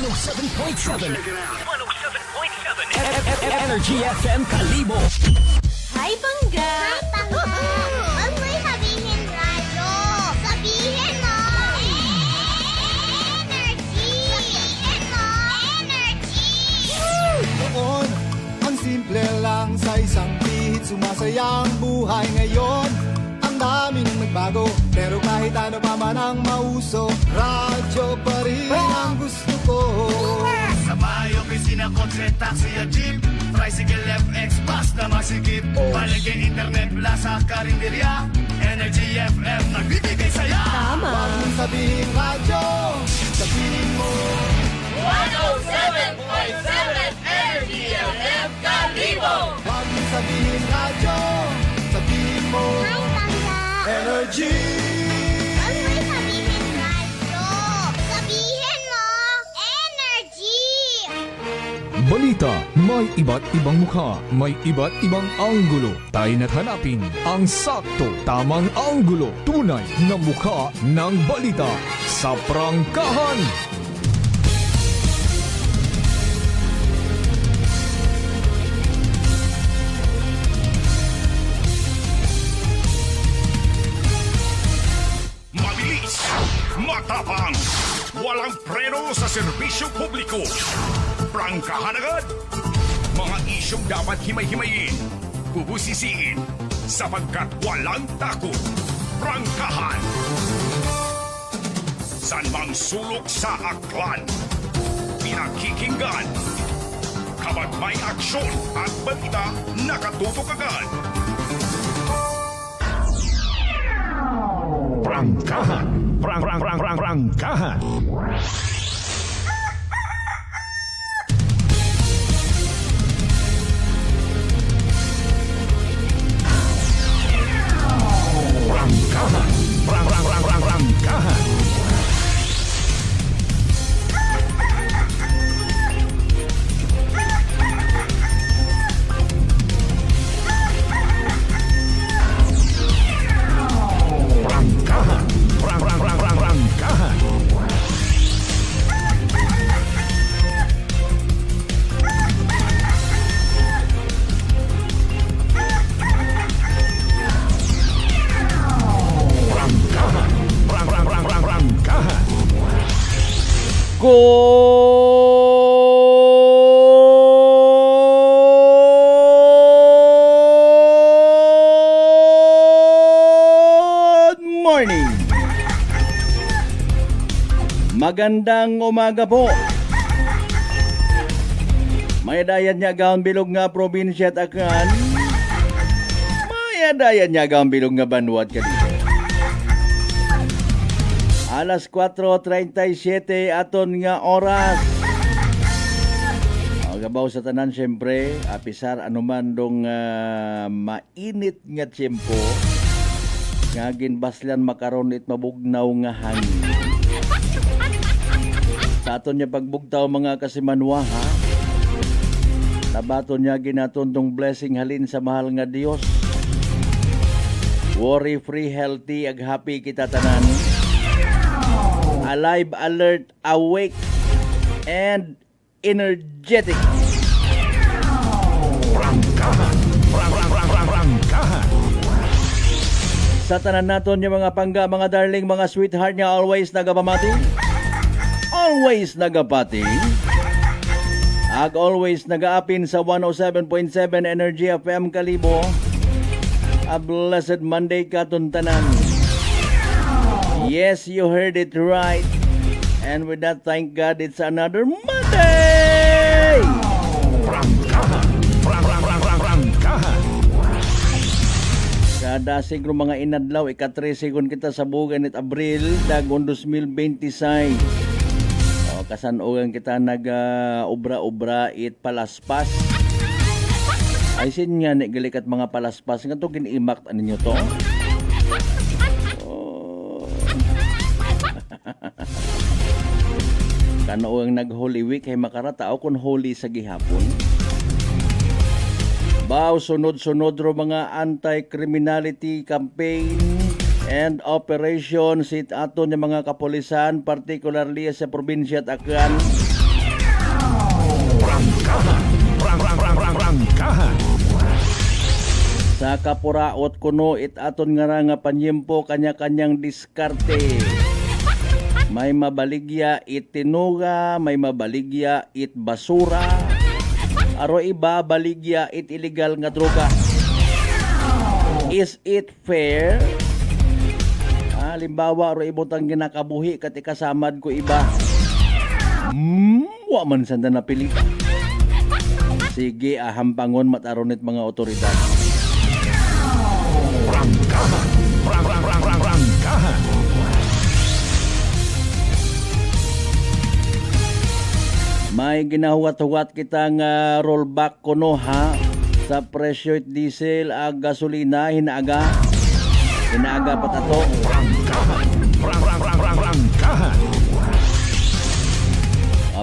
107.7 107.7 Energy FM Kalibo. Hi, Bangga! Hi, Pangga! Huwag mo'y sabihin radyo. Sabihin mo! Energy! Sabihin mo! Energy! Noon, ang simple lang sa isang pihit. Sumasaya ang buhay ngayon. Ang daming nagbago, pero kahit ano pa man ang mauso, radyo pa rin ang gusto ko. Sa bahay, opisina, kotse, taxi at jeep, tricycle, FX, bus na masikip, palengke, internet, plaza, karinderya, Energy FM, nagbibigay saya. Tama! Huwag mong sabihin radyo, sabihin mo 107.7 Energy FM Kalibo. Huwag mong sabihin radyo, sabihin mo Hi, Pangga! Energy. Huwag mo'y sabihin radyo. Sabihin mo! Energy! Balita, may iba't ibang mukha, may iba't ibang anggulo. Tayo na't hanapin ang sakto, tamang anggulo, tunay na mukha ng balita sa prangkahan. Mabilis, matapang, walang preno sa serbisyo publiko. Prangkahan agad. Mga isyong dapat himay-himayin, bubusisiin, sapagkat walang takot. Prangkahan. San mang sulok sa aklan, pinakikinggan. Kapag may aksyon at balita, nakatutok agad. Prangkahan. Prangkahan. Prangkahan. Prangkahan. Prangkahan. Prangkahan. Prangkahan. Prangkahan. Good morning! Magandang umaga po. May dayan niya gaon bilog nga probinsya at akan. May dayan niya gaon bilog nga banwat ka dito. Alas 4:37 aton nga oras. Gabaw sa tanan syempre, apisar anuman dong mainit nga tiyempo. Nga ginbaslan makaron it mabugnaw nga hangin. Sa aton niya pagbugtaw mga kasimanwa ha. Tabaton niya ginatundong blessing halin sa mahal nga Dios. Worry free, healthy, ag happy kita tanan. Alive, alert, awake, and energetic. Prangkahan. Prangkahan. Sa tanan naton yung mga pangga, mga darling, mga sweetheart niya always nagapamati. Always nagapati. Ag always nagaapin sa 107.7 Energy FM Kalibo. A blessed Monday katon tanan. Yes, you heard it right. And with that, thank God it's another Monday! Prangkahan. Prangkahan. Kada siguro mga inadlaw, ika-3 segon kita sa bugan it Abril, dagon 2026. O, kasanugan kita nag-ubra-ubra it palaspas. Ay sin nga, galikat mga palaspas. Nga to, giniimak ninyo to. Oh. Kanuang nag-Holy Week, ay makaratao kung holy sa gihapon. Baw sunod-sunod ro mga anti-criminality campaign and operation sit ato ng mga kapulisan, particularly sa probinsya at Aklan. Sa kapuraot kuno it aton nga panyempo kanya-kanyang diskarte. May mabaligya it tinuga, may mabaligya it basura, aro iba baligya it illegal nga droga. Is it fair? Halimbawa aro ibutang ginakabuhi kat ikasamad ko iba. Wa man sanda napili. Sige, ahampangon mataronit mga otoridad. May ginahuwat-huwat kita nga rollback kuno ha sa presyo it diesel ag gasolina hinaaga patato.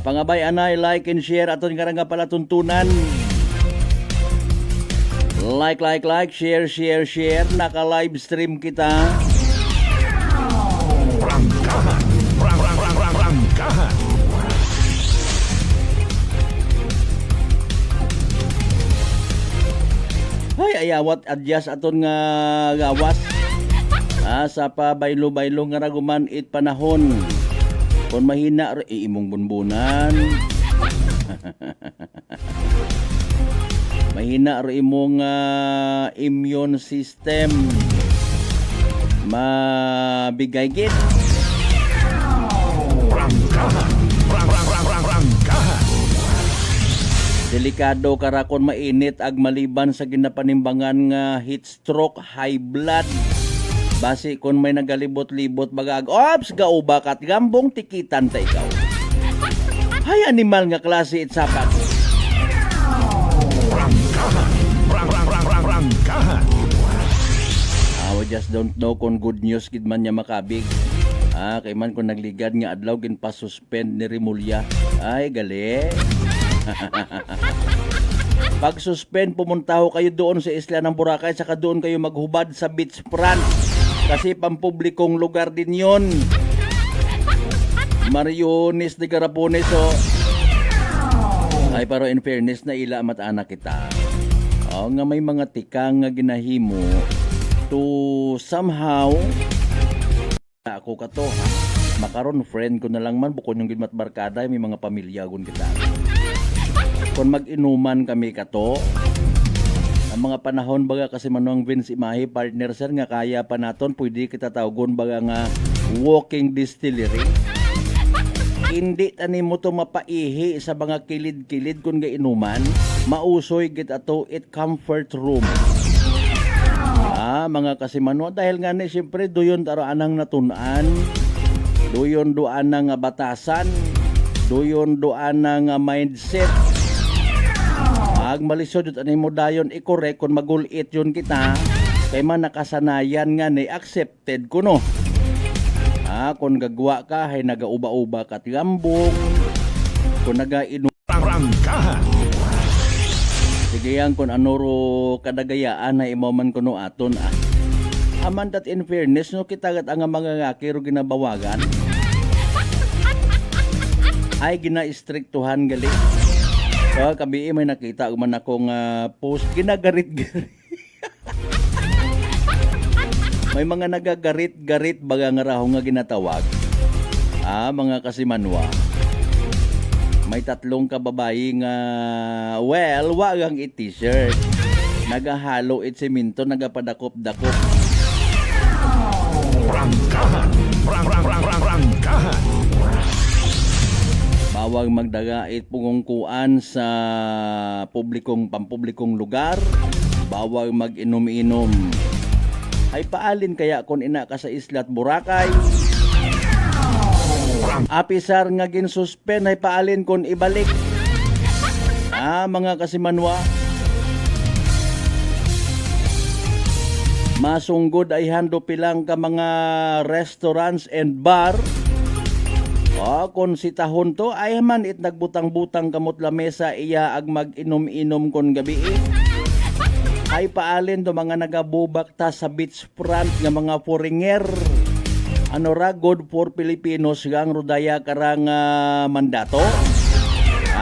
Pangabay anay like and share aton nga palatuntunan. Like, share, naka live stream kita. Ay, ayawat adjust aton nga gawas. Sa pa baylo-baylo nga raguman it panahon. Kung mahina imong bunbunan. Mahina ro imong immune system. Mabigay gid. Delikado karakon mainit ag maliban sa ginapanimbangan nga heat stroke, high blood. Basi kung may nagalibot-libot bagag, ops, gauba kat gambong tikitan ta ikaw. Hay animal nga klase it sapat. We just don't know kung good news gid man niya makabig. Kay man kung nagligad nga adlaw gin pa suspend ni Rimulya. Ay gali. Pag suspend pumuntaho kayo doon sa isla ng Boracay saka doon kayo maghubad sa beach front. Kasi pampublikong lugar din yon. Mariones de Garapones ay pero in fairness na ila mat-anak kita. Nga may mga tikang nga ginahimo to somehow ako kato ha. Makaron friend ko na lang man bukod yung gidmat barkada may mga pamilya gun kita. Kung mag-inuman kami kato ang mga panahon baga kasi manuang Vince Imahe partner sir nga kaya pa naton pwede kita tawgon baga nga walking distillery. Hindi tani mo to mapaihi sa mga kilid-kilid kung inuman mausoy git ato it comfort room. Mga kasimano dahil nga ni siyempre duyon taro anang natunan, duyon doan ng batasan, duyon doan ng mindset. Ag malisod yun ani mo dayon i-correct kung magulit yun kita kay man nakasanayan nga ni accepted ko no. Kung gagwa ka hay nagauba-uba ka tigambong kung nagainom sige yan kung ano ro kadagayaan na imaman ko no aton aman that in fairness no kita gat ang mga ngaki ro ginabawagan ay gina-strictuhan gali. So kabi may nakita man akong post ginagarit-garit. May mga nagagarit-garit baga nga raho nga ginatawag. Mga kasimanwa. May tatlong kababayi nga wagang i-t-shirt. Nagahalo it semento, nagapadakop-dakop. Bawang magdaga it pungungkuan sa pampublikong lugar. Bawang mag-inom-inom. Ay paalin kaya kung ina ka sa Isla at Boracay. Apisar nga ginsuspend ay paalin kung ibalik. Mga kasimanwa. Masunggod ay hando pilang ka mga restaurants and bar. Kung si tahon to ay man it nagbutang-butang kamot lamesa iya ag mag-inom-inom kon gabi. Ay paalin do mga nagabubak ta sa beach front nga mga foreigner. Ano ra good for Filipinos gang rodaya karang mandato.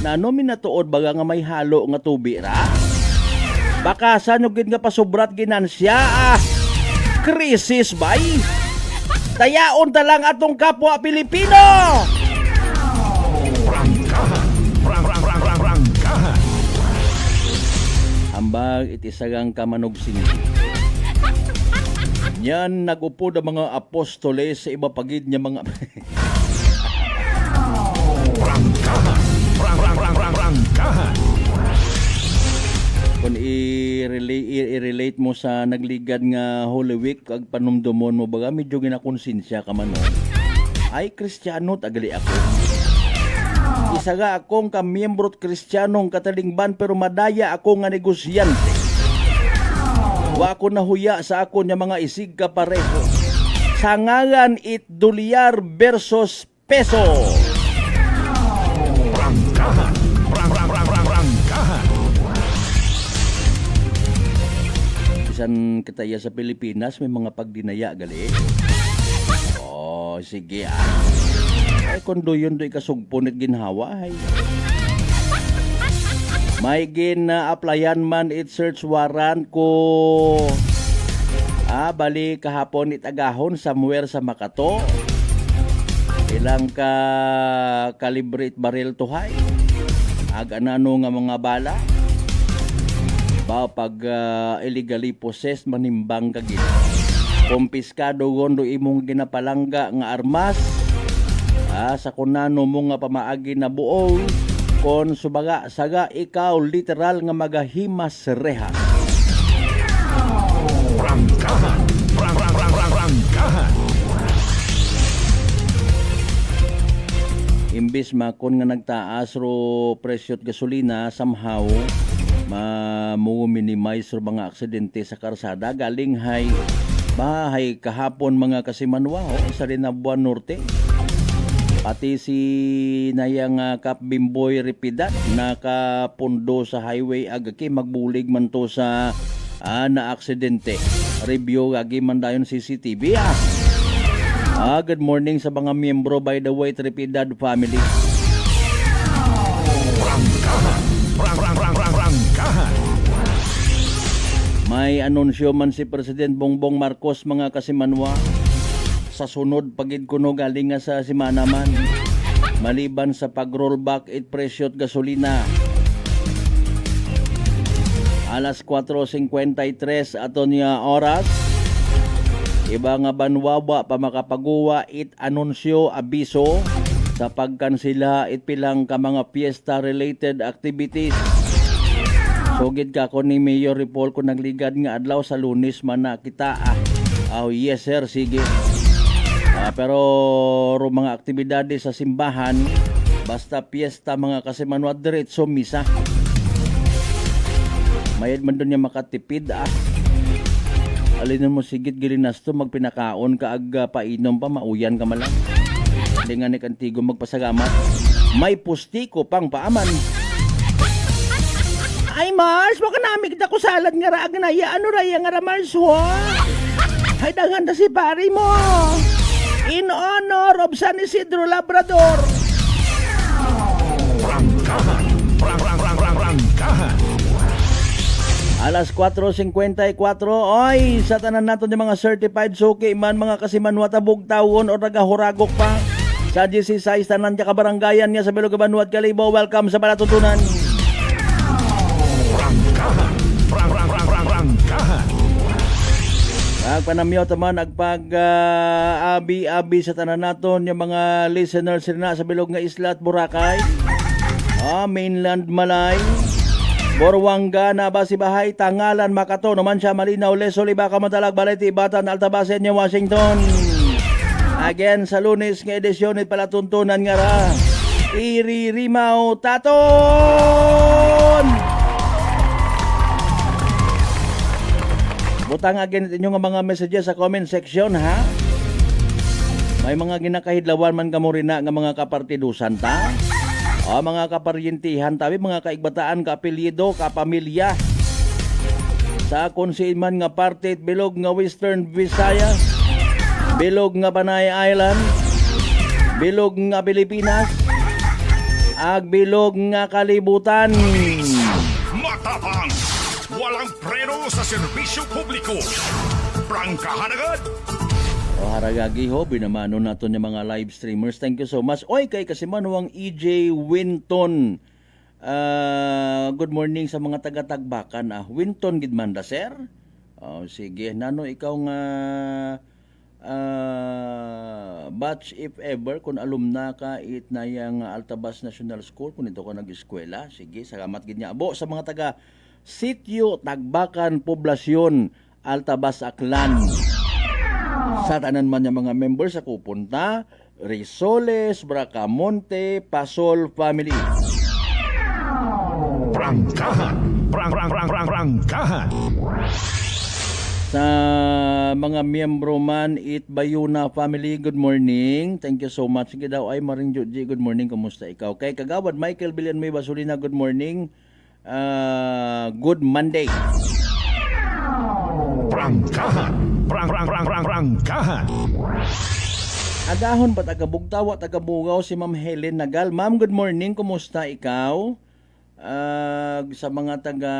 Na ano minatuod baga nga may halo nga tubi ra? Baka sa gid nga pasubrat ginansya krisis bay. Tayaon ta lang atong kapwa Pilipino. Ambag itisagang kamanugsing. Yan nag-upo ang mga apostoles sa iba pagid niya mga kung i-relate mo sa nagligad nga Holy Week ag panumdumon mo baga medyo ginakonsensya ka man no? Ay Kristiyano tagali ako. Isaga akong kamiyembrot Kristiyanong katalingban pero madaya ako nga negosyante. Wa ako nahuya sa ako niya mga isig kapareho. Sangangan it dolyar versus peso. Bisan kitaya sa Pilipinas may mga pagdinaya gali. Oh, sige Ay kung doon do'y kasugpunit ginhawa ay. May gina-applyan man it search warrant ko. Bali kahapon itagahon somewhere sa Makato. Ilang ka calibrate barrel to high. Anano nga mga bala. Ba pag illegally possessed manimbang kagid. Kumpiskado gondo imong ginapalangga nga armas. Sa kunano mo nga pamaagi na buol kon subaga saga ikaw literal nga magahimas rehas. Imbis makon nga nagtaas ro presyot gasolina somehow minimize ro mga aksidente sa karsada galing bahay kahapon mga kasimanwa sa Rinabuan Norte. Pati si nayang Kap Bimboy Repidad nakapundo sa highway agaki magbulig man to sa na aksidente. Review agi man dayon CCTV. Good morning sa mga miyembro by the way Repidad family. May anunsyo man si President Bongbong Marcos mga kasimanwa. Sa sunod pagid kuno galing nga sa simana man maliban sa pag-rollback it presyot gasolina alas 4:53 aton nga oras iba nga banwawa pa makapaguwa it anunsyo abiso sa pagkansela it pilang ka mga fiesta related activities. Sugid ka ko ni Mayor Repol kung nagligad nga adlaw sa Lunes man na kita yes sir sige. Pero mga aktibidades sa simbahan basta piyesta mga kasimanwa diretso misa. Mayad man doon niya makatipid Alinan mo sigit gilinasto magpinakaon ka painom pa mauyan ka malang. Hindi nga ni kantigo magpasagamat. May pustiko pang paaman. Ay Mars, baka namig na ko salad nga raag na ano raya nga Mars ho. Ay daghan na si pari mo. In honor of San Isidro Labrador. Alas 4:54. Oy, sa tanan nato ni mga certified suki man mga kasimanwa tabog tawon o nagahuragok pa. Sa GC6 tanan ka kabarangayan niya sa Bilog Banuat Kalibo. Welcome sa Balatutunan. Panamyo taman agpag-abi-abi sa tanan naton yung mga listeners na sa bilog nga isla at Boracay. Mainland Malay. Borwanga na Basibahay, Tangalan, Makato, naman siya Malinaw, Leso, Libaka, Matalag, Balete, Ibatan, Altabasen, Washington. Again sa Lunes nga edisyon it palatuntunan nga ra. Iririmaw Taton. Butang again inyong mga messages sa comment section ha. May mga ginakahidlawan man kamo rin nga mga kapartidusan ta. Mga kaparyentihan tabi mga kaigbataan, kaapelyido, kapamilya. Sa konsiin man nga parte bilog nga Western Visayas, bilog nga Panay Island, bilog nga Pilipinas. agbilog nga kalibutan. Matapang, walang preno sa serbisyo publiko. Prangkahan agad. O haragagi ho, binamano nato yung mga live streamers. Thank you so much. Oy, kay Kasimanwang EJ Winton. Good morning sa mga taga-Tagbakan. Winton Gidmanda, sir. Sige, nano ikaw nga batch if ever, kung alumna ka it na yung Altabas National School, kung ito ka nag-eskwela. Sige, salamat gid niya. Abo sa mga taga Sitio, Tagbakan, Poblasyon, Altabas, Aklan. Sa tanan man yung mga members sa kupunta, Risoles, Bracamonte, Pasol Family. Prangkahan, prangkahan. Sa mga miyembro man, It Bayuna Family, good morning. Thank you so much. Sige daw ay Maring Joji, good morning. Kumusta ikaw? Kay Kagawad Michael Villanmay Basulina, good morning. Good Monday. Prangkahan, prangkahan. Agahon pa tagabugtawa, tagabugaw si Ma'am Helen Nagal. Ma'am, good morning. Kumusta ikaw? Sa mga taga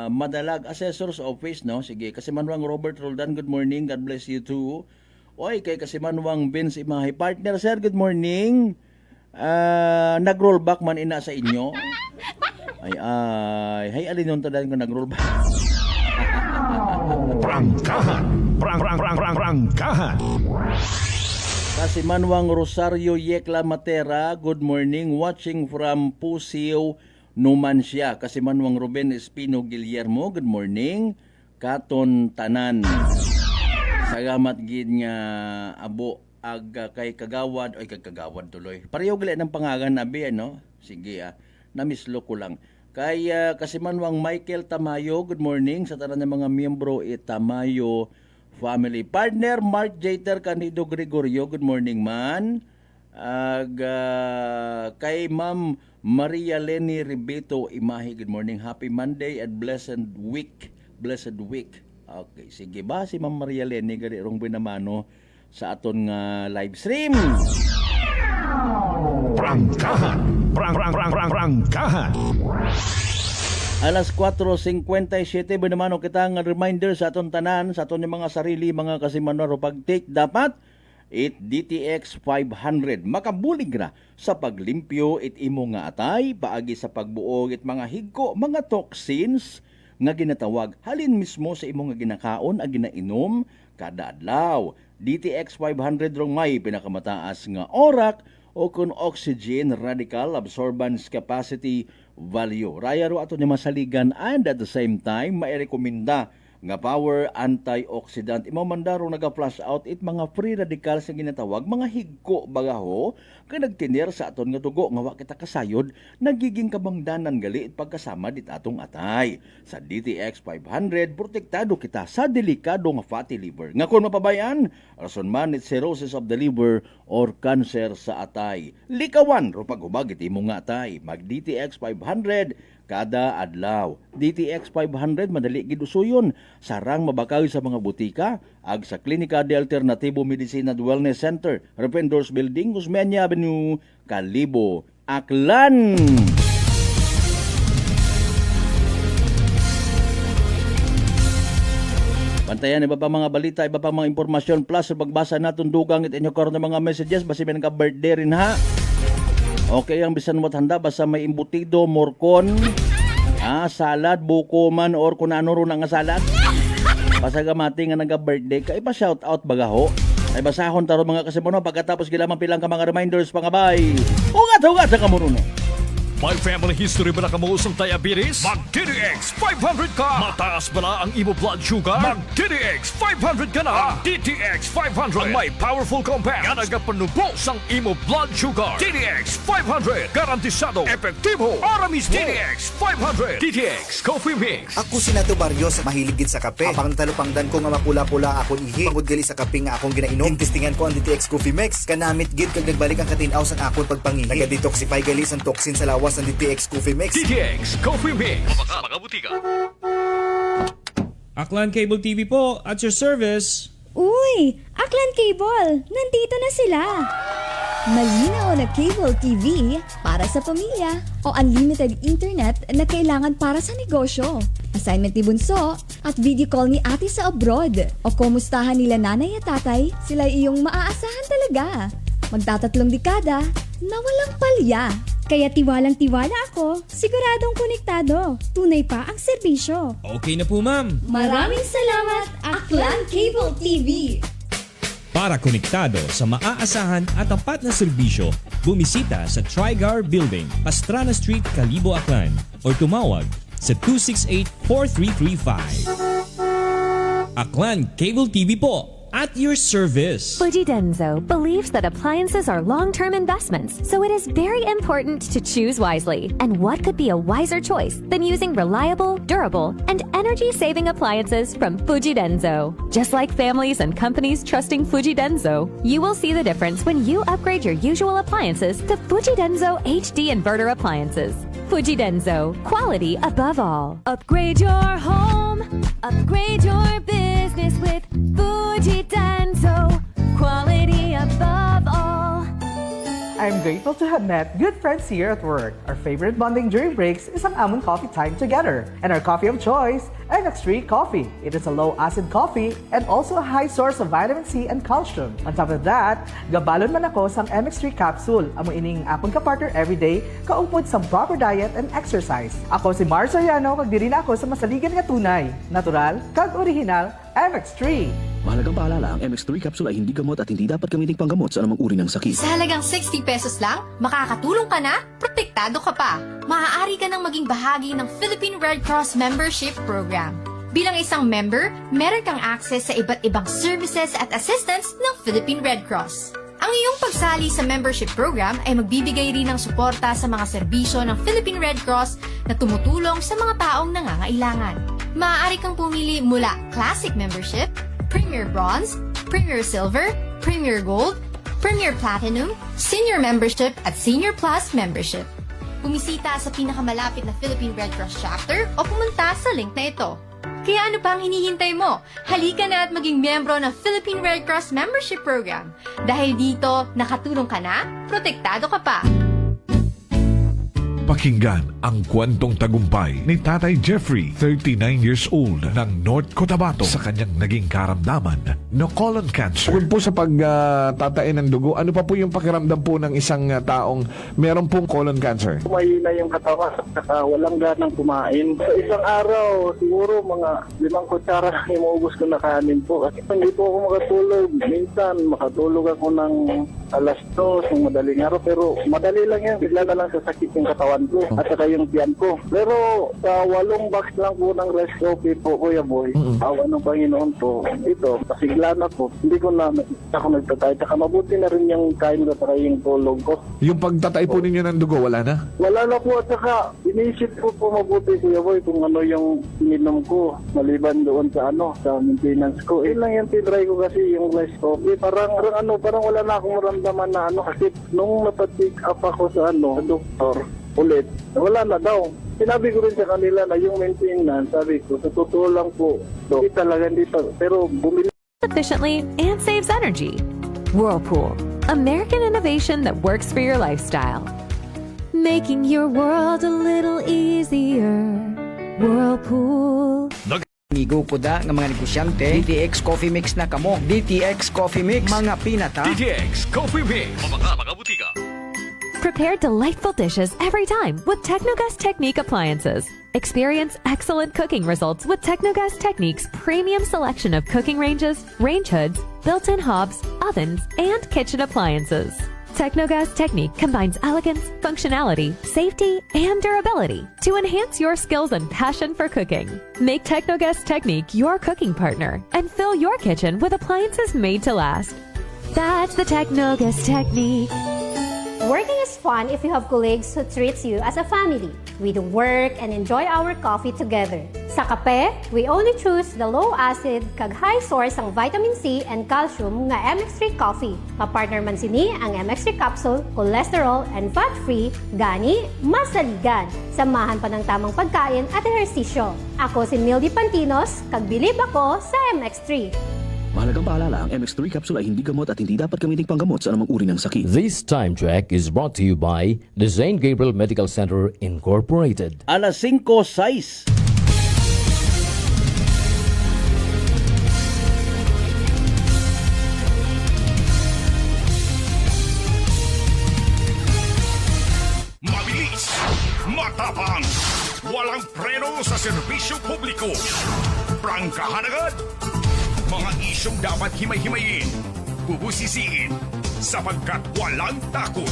Madalag Assessor's Office, no? Sige, Kasimanwang Robert Roldan, good morning. God bless you too. Oy, kay Kasimanwang Vince Imahay partner, sir, good morning. Nag-rollback man ina sa inyo. Hay alin yung tadaan ko nag-rollback. Prangkahan, prangkahan. Kasimanwang Rosario Yekla Matera, good morning. Watching from Pusio, Numancia. Kasimanwang Ruben Espino Guillermo, good morning. Katon Tanan. Salamat gid nga abo ag kay Kagawad, oy kay Kagawad tuloy. Pareho gali ng pangalan abi ano. Sige namislo ko lang. Kay Kasimanwang Michael Tamayo, good morning sa tanan ng mga miyembro Tamayo Family. Partner Mark Jeter Canido Gregorio, good morning man. Kay Ma'am Maria Leni Ribeto Imahi, good morning. Happy Monday and blessed week. Blessed week. Okay, sige ba si Ma'am Maria Leni gari rong binamano sa aton nga live stream. Prangkahan, prangkahan. Alas 4:57 binamano kita nga reminder sa aton tanan, sa aton mga sarili mga Kasimanwaro pag-take dapat it DTX 500 makabulig ra sa paglimpyo it imo nga atay paagi sa pagbuog it mga higko, mga toxins nga ginatawag halin mismo sa imo nga ginakaon ag ginainom kada adlaw. DTX 500 rong may pinakamataas nga orak o kun oxygen radical absorbance capacity value. Raya ro ato ni masaligan and at the same time mairekomenda nga power antioxidant. Imo mandaro naga-flush out it mga free radicals nga ginatawag mga higko bagaho kay nagtiner sa aton nga dugo nga wa kita kasayod nagiging kabangdanan gali it pagkasama dit atong atay. Sa DTX 500 protektado kita sa delikado nga fatty liver. Nga kun mapabayan, rason man it cirrhosis of the liver or cancer sa atay. Likawan ro paghubag it imo nga atay. Mag DTX 500 kada adlaw. DTX 500 madali gid usuyon. Sarang mabakaw sa mga butika ag sa Klinika de Alternativo Medicina and Wellness Center, Rependors Building, Guzmeña Avenue, Calibo, Aklan. Bantayan iba pa mga balita, iba pa mga impormasyon plus pagbasa naton dugang it inyo karon ng mga messages basi may nagka-birthday rin ha. Okay, ang bisan mo't handa basta may imbutido, morcon, salad, buko man or kung ano ron nga salad. Basta gamati nga nagka-birthday ka, ipa shout out bagaho. Ay basahon taro mga Kasimanwaro pagkatapos gilamang pilang ka mga reminders pangabay. Ugat sa kamuruno. May family history ba na kamuusong diabetes? Mag-DTX 500 ka! Mataas ba na ang imo blood sugar? Mag-DTX 500 ka na! DTX 500 Ang may powerful compound nga nagapanubos ang imo blood sugar. DTX 500 Garantisado, epektibo, para mismo DTX 500 DTX Coffee Mix. Ako si Nato Barrios, mahilig gid sa kape. Apang talupangdan ko nga mapula-pula akong ihi. Pagod gali sa kape nga akong ginainom. Tintistingan ko ang DTX Coffee Mix. Kanamit gid kag nagbalik ang katinaw sa akong pagpangihi. Naga-detoxify gali sa toxin sa lawas ng DTX Coffee Mix. DTX Coffee Mix. Mga butika. Aklan Cable TV po, at your service. Uy! Aklan Cable! Nandito na sila! Malinaw na cable TV para sa pamilya o unlimited internet na kailangan para sa negosyo. Assignment ni Bunso at video call ni ate sa abroad o kumustahan nila nanay at tatay, sila iyong maaasahan talaga. Magtatatlong dekada na walang palya. Kaya tiwalang-tiwala ako, siguradong konektado. Tunay pa ang serbisyo. Okay na po, ma'am. Maraming salamat, Aklan Cable TV! Para konektado sa maaasahan at tapat na serbisyo, bumisita sa Trigar Building, Pastrana Street, Calibo, Aklan o tumawag sa 268-4335. Aklan Cable TV po, at your service. Fujidenzo believes that appliances are long-term investments, so it is very important to choose wisely. And what could be a wiser choice than using reliable, durable, and energy-saving appliances from Fujidenzo? Just like families and companies trusting Fujidenzo, you will see the difference when you upgrade your usual appliances to Fujidenzo HD inverter appliances. Fujidenzo, quality above all. Upgrade your home, upgrade your business with Fujidenzo, quality above all. I'm grateful to have met good friends here at work. Our favorite bonding during breaks is ang among coffee time together. And our coffee of choice, MX3 Coffee. It is a low-acid coffee and also a high source of vitamin C and calcium. On top of that, gabalon man ako sa MX3 capsule. Amo ining akong kapartner everyday, kaupod sa proper diet and exercise. Ako si Mar Soriano, kag diri na ako sa masaligan nga tunay, natural, kag original, MX3. Mahalagang paalala, ang MX3 capsule ay hindi gamot at hindi dapat gamiting panggamot sa anumang uri ng sakit. Sa halagang 60 pesos lang, makakatulong ka na, protektado ka pa. Maaari ka nang maging bahagi ng Philippine Red Cross Membership Program. Bilang isang member, meron kang access sa iba't ibang services at assistance ng Philippine Red Cross. Ang iyong pagsali sa membership program ay magbibigay rin ng suporta sa mga serbisyo ng Philippine Red Cross na tumutulong sa mga taong nangangailangan. Maaari kang pumili mula Classic Membership, Premier Bronze, Premier Silver, Premier Gold, Premier Platinum, Senior Membership at Senior Plus Membership. Bumisita sa pinakamalapit na Philippine Red Cross chapter o pumunta sa link na ito. Kaya ano pa ang hinihintay mo? Halika na at maging miyembro ng Philippine Red Cross Membership Program. Dahil dito, nakatulong ka na, protektado ka pa. Pakinggan ang kwentong tagumpay ni Tatay Jeffrey, 39 years old, ng North Cotabato sa kanyang naging karamdaman na colon cancer. Bukod po sa pagtatain ng dugo, ano pa po yung pakiramdam po ng isang taong meron pong colon cancer? Mahina yung katawan at walang ganang kumain. Sa isang araw, siguro mga 5 kutsara lang yung maubos ko na kanin po. Kasi hindi po ako makatulog. Minsan, makatulog ako ng alas 2 ng madaling araw. Pero madali lang yan. Bigla na lang sasakit yung katawan ko at saka yung tiyan ko. Pero sa 8 box lang po ng rice coffee po, Kuya Boy, awa ng Panginoon po, ito, pasigla na po. Hindi ko na ako nagtatay. Saka mabuti na rin yung kain ko at yung tulog ko. Yung pagtatay po ninyo ng dugo, wala na? Wala na po at saka inisip ko po mabuti, Kuya Boy, kung ano yung ininom ko maliban doon sa sa maintenance ko. Yun lang yung tinry ko kasi yung rice coffee. Parang wala na akong maramdaman na kasi nung napatik up ako sa sa doktor, ulit, wala na daw. Sinabi ko rin sa kanila na yung maintenance, sabi ko, sa totoo lang po, hindi talaga dito. Pero bumili Efficiently and saves energy. Whirlpool, American innovation that works for your lifestyle. Making your world a little easier. Whirlpool. Migo po da ng mga negosyante, DTX Coffee Mix na kamo. DTX Coffee Mix, mga pinata. DTX Coffee Mix, mga butika. Prepare delightful dishes every time with Technogas Technique appliances. Experience excellent cooking results with Technogas Technique's premium selection of cooking ranges, range hoods, built-in hobs, ovens, and kitchen appliances. Technogas Technique combines elegance, functionality, safety, and durability to enhance your skills and passion for cooking. Make Technogas Technique your cooking partner and fill your kitchen with appliances made to last. That's the Technogas Technique. Working is fun if you have colleagues who treats you as a family. We do work and enjoy our coffee together. Sa kape, we only choose the low-acid kag high source ang vitamin C and calcium nga MX3 coffee. Kapartner man sini ang MX3 capsule, cholesterol and fat-free, gani, masaligan. Samahan pa ng tamang pagkain at ehersisyo. Ako si Mildy Pantinos, kag bilib ako sa MX3. Mahalagang paalala, ang MX3 capsule ay hindi gamot at hindi dapat gamitin panggamot sa anumang uri ng sakit. This time check is brought to you by the St. Gabriel Medical Center Incorporated. Alas 5:06. Mabilis, matapang, walang preno sa serbisyo publiko. Prangkahan agad. Mga isyong dapat himay-himayin, bubusisiin, sapagkat walang takot.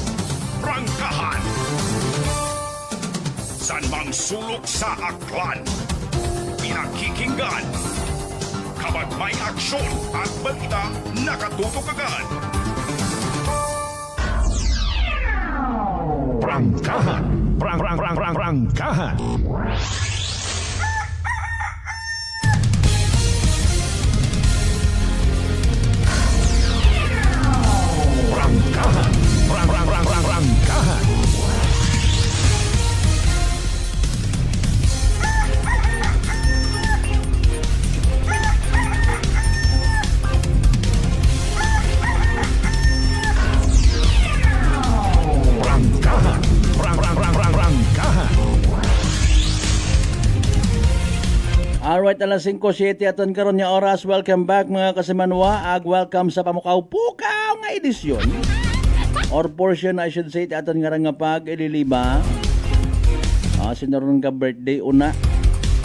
Prangkahan. San mang sulok sa aklan, pinakikinggan. Kapag may aksyon at balita, nakatutok agad. Prangkahan. Prangkahan. Prangkahan. Alright, alas 5:07 aton karon nga oras. Welcome back mga kasimanwa. Welcome sa pamukaw-pukaw nga edisyon. Or portion, I should say, aton nga nga pag-ililiba. Sinaron ka birthday una.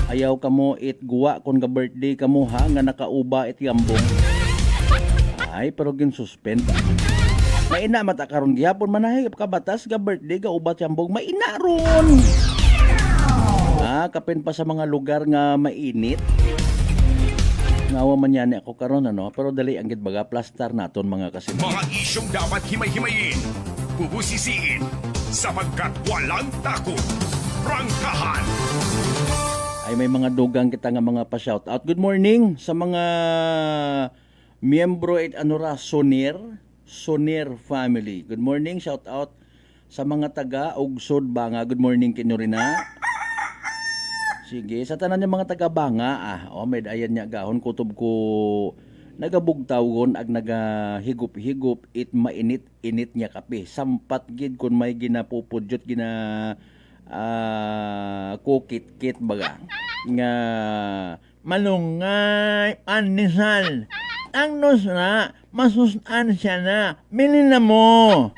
Ayaw ka mo guwa kung ka birthday ka mo ha, nga nakauba gambong. Ay, pero gin-suspend. Maina mata karon gihapon manahay ka batas ka birthday ka ubat yambong. Maina ron. Kapin pa sa mga lugar nga mainit. Ngawa man yan ako karon ano, pero dali ang gid baga plaster naton mga kasimba. Mga isyong dapat himay-himayin, bubusisiin, sapagkat walang takot. Prangkahan. Ay may mga dugang kita nga mga pa-shout out. Good morning sa mga miyembro at Sonir family. Good morning, shout out sa mga taga Ugsod Banga. Good morning kinurina. Sige, sa tanan ng mga taga Banga, med ayan niya gahon kutob ko nagabugtawgon ag nagahigup-higup it mainit-init niya kape. Sampat gid kun may ginapupudyot kukit-kit baga. Nga malungay panisal. Ang nos na, masusan siya na. Bili na mo.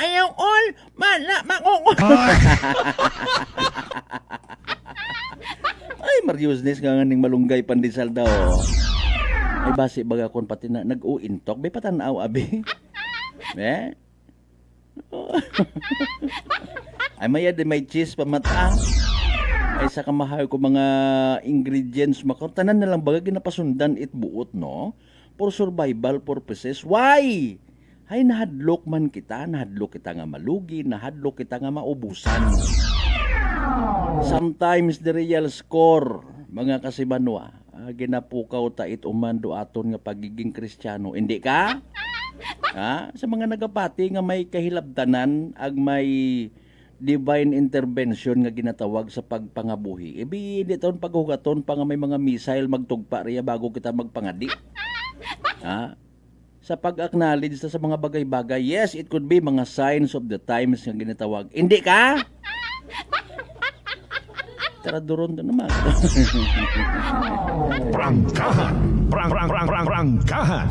Ayaw all, Ay, Mariusnes nga ning malunggay pandesal daw. Ay basi baga kon pati na nag-uintok, bay patanaw abi. Ay may cheese pamata. Ay sa kamahal ko mga ingredients makortanan na lang baga ginapasundan it buot no. For survival purposes. Why? Ay nahadlok man kita, nahadlok kita nga malugi, nahadlok kita nga maubusan. Sometimes the real score, mga kasibanwa, ginapukaw ta it umando aton nga pagiging Kristiyano. Hindi ka? Sa mga nagapati nga may kahilabtanan ag may divine intervention nga ginatawag sa pagpangabuhi. Ibi di taon paghugaton pa nga may mga missile magtugpa riya bago kita magpangadi. Sa pag-acknowledge sa mga bagay-bagay, yes, it could be mga signs of the times nga ginatawag. Hindi ka? Tara duron na naman. Prangkahan. Prangkahan.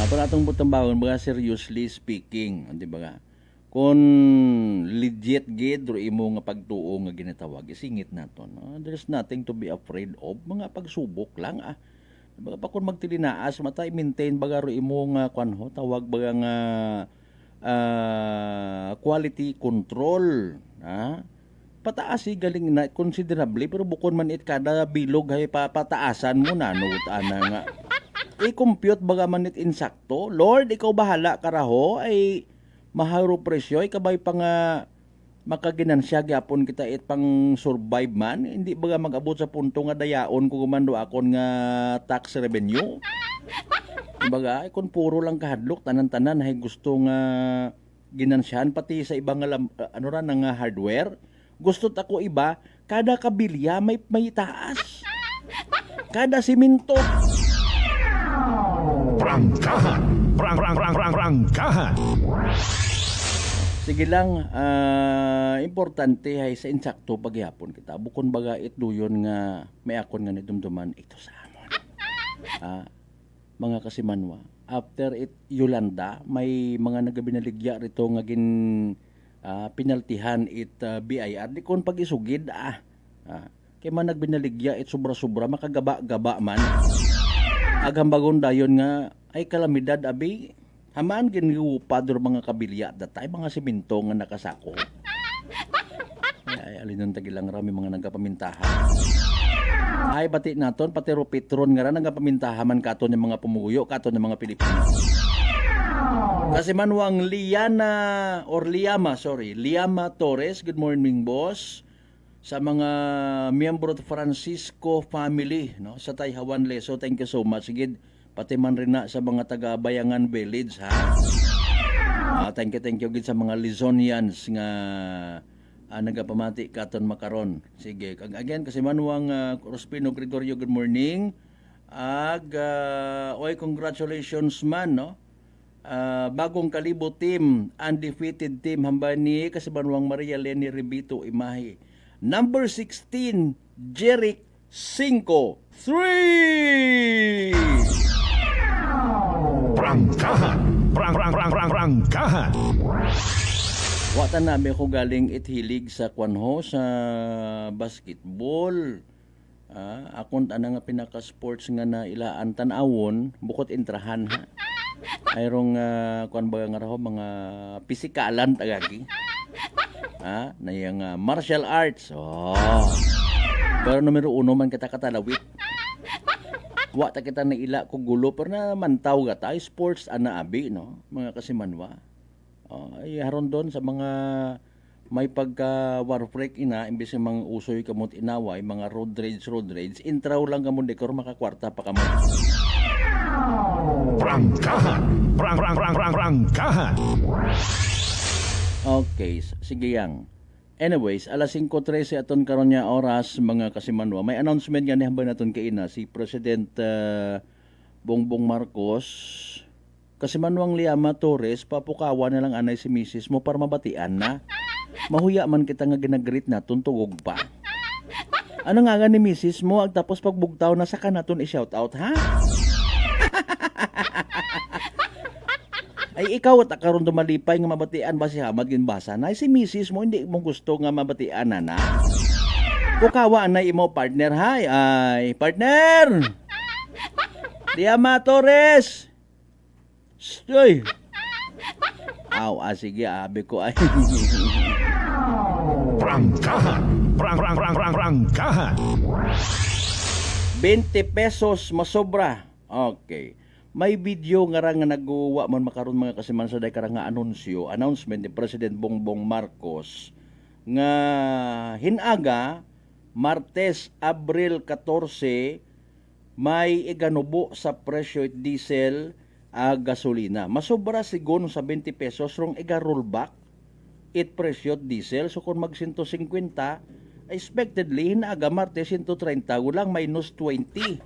Pero atong butang bawon, baga seriously speaking, di ba nga? Kung legit gid ro imo nga pagtuo nga ginatawag, isingit naton. There's nothing to be afraid of. Mga pagsubok lang Baga pa kung magtilinaas, matay maintain baga ro imo nga tawag baga nga quality control. Pataas galing na considerably pero bukod man it kada bilog hay papataasan mo na ana nga. I-compute baga man it insakto. Lord, ikaw bahala karaho ay maharo presyo ay kabay pa nga makaginansya gyapon kita it pang survive man. Hindi baga mag-abot sa punto nga dayaon ko gumando akon nga tax revenue. Baga ay kun puro lang kahadlok tanan-tanan hay gusto nga ginansyahan pati sa ibang nga hardware. Gusto ako iba, kada kabilya may taas. Kada simento Prangkahan. Prangkahan. Sige lang, importante ay sa insakto paghihapon kita. Bukon baga itduyon nga may akon nga nidumduman ito sa amon. Mga kasimanwa, after it Yolanda, may mga nagabinaligya rito nga pinaltihan it BIR. Di kon pag-isugid, kaya man nagbinaligya it sobra-sobra, makagaba-gaba man. Agambagon dayon nga, ay kalamidad abi, hamaan giniupador mga kabilya datay mga simento nga nakasako. Ay alinon tagilang rami mga nagapamintahan. Ay bati naton pati Petron nga ra nagapamintahan man katon ng mga pumuyo katon ng mga Pilipino. Kasi manwang Liama Torres, good morning boss. Sa mga miyembro of Francisco family no sa Tayhawan Leso, thank you so much. Sige, pati man rin na sa mga taga-Bayangan Village, ha? Thank you gid sa mga Lizonians nga nagapamati katon makaron. Sige, again kasi manuang Rospino Gregorio, good morning. Congratulations man, no? Bagong Kalibo team, undefeated team hambani kasi manuang Maria Leni Ribito Imahe. Number 16, Jeric 5-3. Prangkahan. Prangkahan. Watan na ko galing ithilig sa kwanho sa basketball. Akon ana nga pinaka-sports nga na ilaan tanawon bukod intrahan ha. Ayrong kwan baga nga raho mga pisikalan tagagi. Na yung martial arts. Pero numero 1 man kita katalawit. Wa ta kita na ila ko gulo pero na mantaw ga tayo sports ana abi no mga kasimanwa. Ay haron doon sa mga may pagka war break ina imbes mga usoy kamot inaway mga road rage intraw lang kamon dekor makakwarta pa kamot. Prangkahan. Prangkahan. Okay, sige yang. Anyways, alas 5:13 aton karon nya oras mga kasimanwa. May announcement nga nihambal naton kay ina si President Bongbong Marcos. Kasimanwang Liama Torres, papukawan na lang anay si Mrs. mo para mabatian na. Mahuya man kita nga ginagrit naton tugog pa. Ano nga ni Mrs. mo ag tapos pagbugtaw na sa kanaton i-shout out ha? Ay ikaw at karon dumalipay nga mabatian ba si Hamad ginbasa na si Mrs. mo hindi mo gusto nga mabatian na. Kukawa na imo partner hay ay partner. Liama Torres. Stoy. Sige abi ko ay. Prangkahan. Prangkahan. 20 pesos masobra. Okay. May video nga ra nga nagguwa man makaron mga kasiman sa day karang nga announcement ni President Bongbong Marcos nga hinaga Martes, Abril 14 may iganubo sa presyo it diesel gasolina. Masobra sigon sa 20 pesos rong rollback it presyo diesel so kung mag 150 expectedly hinaga Martes 130 ulang minus 20.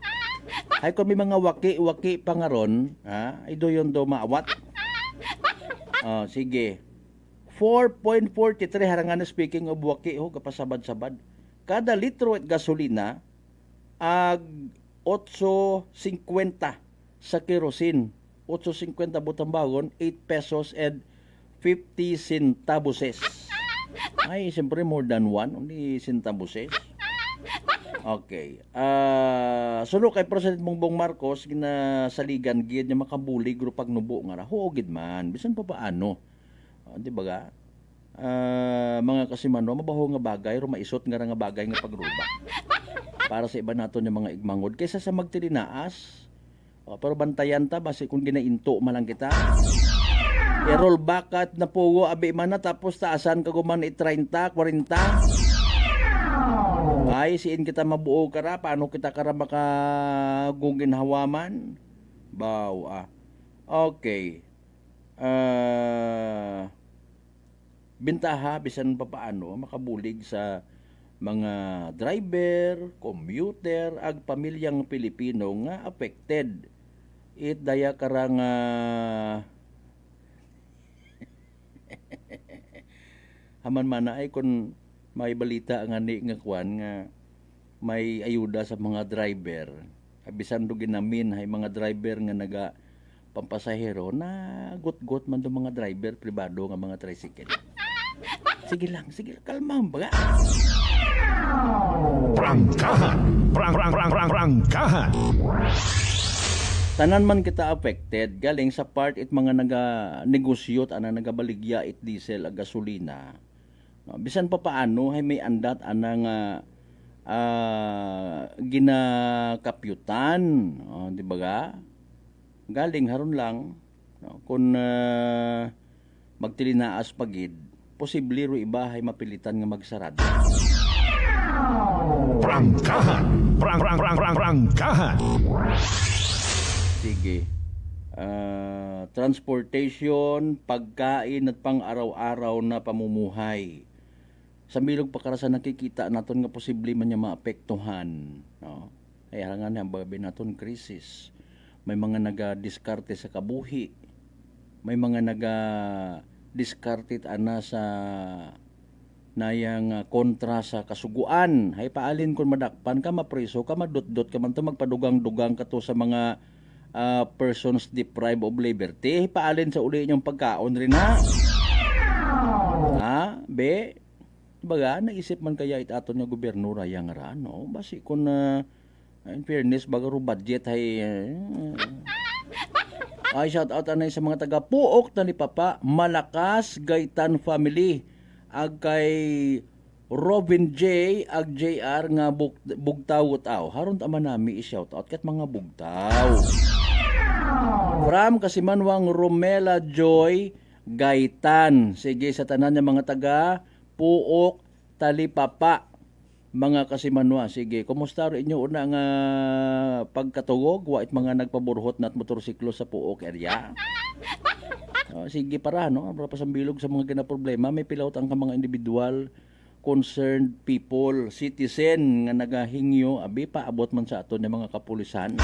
Ay kung may mga waki pangaron, ay do yon do maawat. Sige. 4.43 harangan speaking of waki kapasabad-sabad. Kada litro at gasolina ag 8.50 sa kerosene. 8.50 butang bagon, 8 pesos and 50 centavoses. Ay, siyempre more than 1, only centavoses. Okay. Sulo kay President Bongbong Marcos ginasaligan gid niya makabuli grupo pagnubo nga ra huogid man bisan pa paano. Di ba ga? Mga kasimano mabaho nga bagay ro maisot nga ra nga bagay nga pagruba. Para sa iba naton yung mga igmangod kaysa sa magtilinaas. Pero bantayan ta basi kung ginainto man lang kita. I-roll back at napugo abi man na tapos taasan ka guman 30, 40. Ay, siin kita mabuo kara, paano kita kara makagugin hawaman? Baw, Okay. Bintaha, bisan pa paano, makabulig sa mga driver, commuter, ag pamilyang Pilipino nga affected it daya karang haman mana ay kun may balita nga ni nga kwan nga may ayuda sa mga driver. Abisan do ginamin hay mga driver nga naga pampasahero na gut-gut man do mga driver pribado nga mga tricycle. Sige lang, kalma baga. Prangkahan. Prangkahan. Tanan man kita affected galing sa part it mga naga-negosyot ana nagabaligya it diesel ag gasolina. No, bisan pa paano hay may andat ana nga ginakapyutan, di ba ga? Galing haron lang no, kung magtilinaas pagid, posible ro iba hay mapilitan nga magsarado. Prangkahan. Prangkahan. Sige. Transportation, pagkain at pang-araw-araw na pamumuhay. Sa milog pakarasan nakikita naton nga posible man niya maapektuhan. No? Ay harangan nga babi naton krisis. May mga naga-diskarte sa kabuhi. May mga naga-diskarte ana sa nayang kontra sa kasuguan. Hay paalin kung madakpan ka, mapreso ka, madot-dot ka man to, magpadugang-dugang ka to sa mga persons deprived of liberty. Hay paalin sa uli niyong pagkaon rin ha. Be? Baga, naisip man kaya itaton nga gobyerno rayang ra, no? Basi kung in fairness, baga ro budget hay ay shout out anay sa mga taga Puok na ni Papa, Malakas, Gaytan family, ag kay Robin J, ag JR nga bugtaw-utaw. Haron tama nami i-shout out kat mga bugtaw. From Kasimanwang Romela Joy, Gaytan. Sige sa tanan ng mga taga Puok, Talipapa, mga Kasimanwa. Sige, kumusta rin inyo una nga pagkatugog? Wait mga nagpaburhot na motorsiklo sa Puok area. Sige para, no? Para pasambilog sa mga ginaproblema. May pilaut ang mga individual, concerned people, citizen nga nagahingyo, abi paabot man sa aton ng mga kapulisan.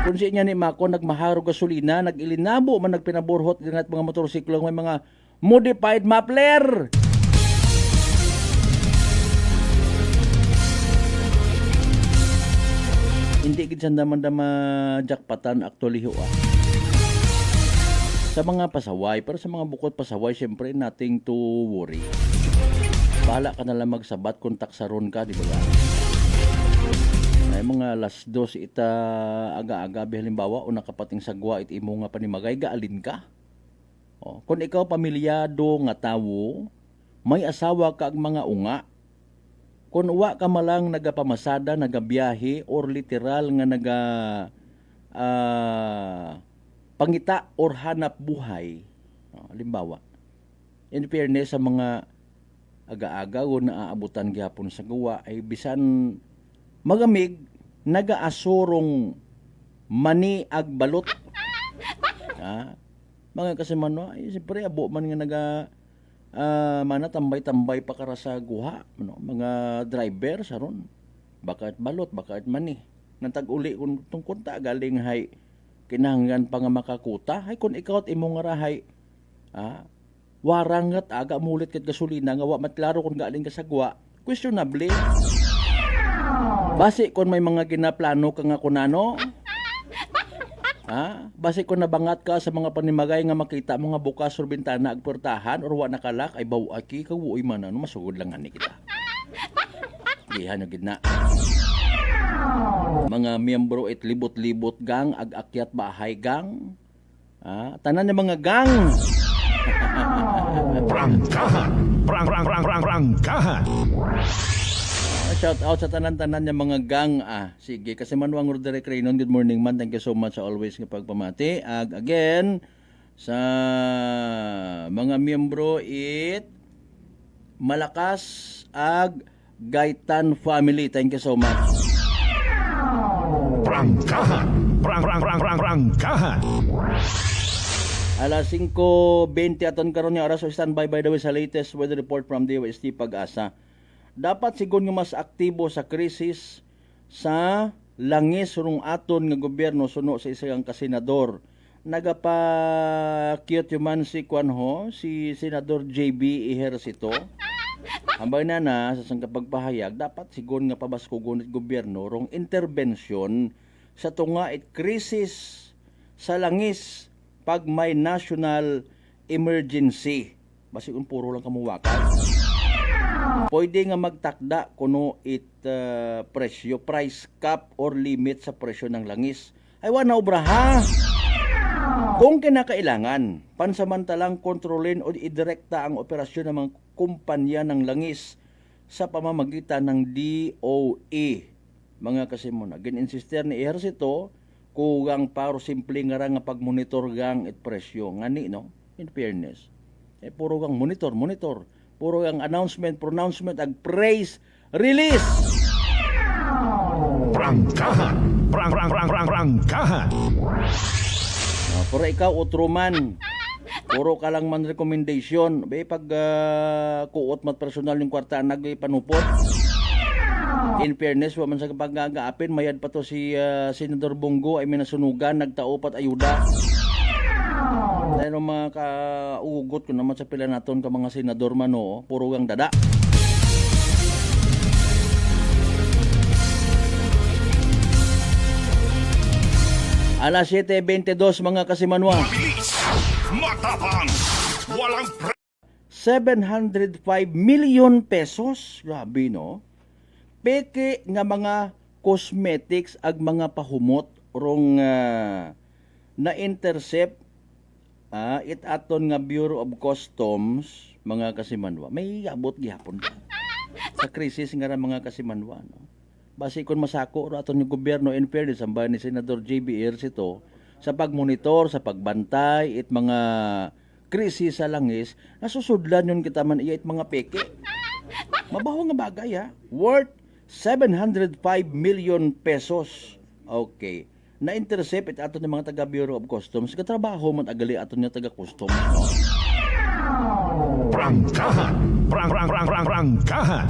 Kung siya ni Mako, nagmaharo gasolina, nagilinabo man nagpinaburhot din at mga motorsiklo, may mga modified muffler. Hindi gid sanda man jackpatan actually ho. Sa mga pasaway, pero sa mga bukod pasaway, syempre nothing to worry. Bahala ka na lang magsabat kung taksaron ka, di ba? Ay mga alas 2 ita aga-aga halimbawa o nakapating sagwa it imo nga panimagay gaalin ka. Kung ikaw pamilyado nga tawo, may asawa ka ag mga unga. Kung uwa ka malang nagapamasada, nagabiyahe, or literal nga pangita or hanap buhay. Halimbawa, in fairness sa mga aga-aga o naaabutan gyapon sa gawa, ay bisan magamig, nagaasurong mani ag balot. Mga kasimano, ay siyempre abo man nga mana tambay-tambay pa kara sa guha, no? Mga driver saron bakit balot, bakit mani nantag uli kung tungkunta galing hay kinahanglan pa nga makakuta hay kung ikaw at imong rahay warangat aga mulit ket gasolina nga wa matlaro kung galing ka sa guha, questionable. Basi kung may mga ginaplano ka nga kunano, basi kung nabangat ka sa mga panimagay nga makita mo nga bukas or bintana ag portahan or wa nakalak ay bawaki ka wuoy man ano masugod lang ani kita. Dihan yung gidna. Mga miyembro it libot-libot gang ag akyat bahay gang. Tanan ng mga gang. Prangkahan. Prangkahan. Shout out sa tanan-tanan ng mga gang. Sige, kasi Manuang Roderick Reynon, good morning man. Thank you so much sa always nga pagpamati. Again, sa mga miyembro it Malakas ag Gaytan family. Thank you so much. Prangkahan. Prangkahan. Alas 5:20 aton karon nga oras, so standby by the way sa latest weather report from DOST Pag-asa. Dapat sigon nga mas aktibo sa krisis sa langis rung aton nga gobyerno suno sa isang kasenador. Nagapa-cute man si si Senador JB Ejercito. Ambay na sa sang kapagpahayag, dapat sigon nga pabaskugon at gobyerno rong intervensyon sa tunga it krisis sa langis pag may national emergency. Basi kung puro lang kamuwakan. Pwede nga magtakda kuno presyo, price cap or limit sa presyo ng langis. Ay wala obra ha. Kung kinakailangan, pansamantalang kontrolin o idirekta ang operasyon ng mga kumpanya ng langis sa pamamagitan ng DOE. Mga kasimuna, gin-insister ni Ejercito, kugang paro simple nga nga pag-monitor gang it presyo. Ngani, no? In fairness. Puro gang monitor. Puro gang announcement, pronouncement, ag praise, release! Prangkahan! Prangkahan! Pero ikaw, utruman. Puro ka lang man recommendation. Pag kuot mat personal yung kwartaan panupot. In fairness, waman sa kapag gagaapin, mayad pa to si Senador Bongo ay minasunugan, nagtaupat ayuda. Dahil mga kaugot ko naman sa pila naton ka mga senador man, puro gang dada. Alas 7:22 mga kasimanwa. Matapang! Walang 705 million pesos. Grabe, no? Peke nga mga cosmetics ag mga pahumot rong na-intercept it aton nga Bureau of Customs mga kasimanwa. May abot gihapon sa krisis nga mga kasimanwa, no? Basi kung masako aton yung gobyerno in fairness ang bayan ni Senador JB Ejercito sa pagmonitor, sa pagbantay, it mga krisis sa langis, nasusudlan yun kita man iya it mga peke. Mabaho nga bagay ha. Worth 705 million pesos. Okay. Na-intercept it aton yung mga taga Bureau of Customs. Katrabaho man agali aton yung taga Customs. No? Prangkahan! Prangkahan!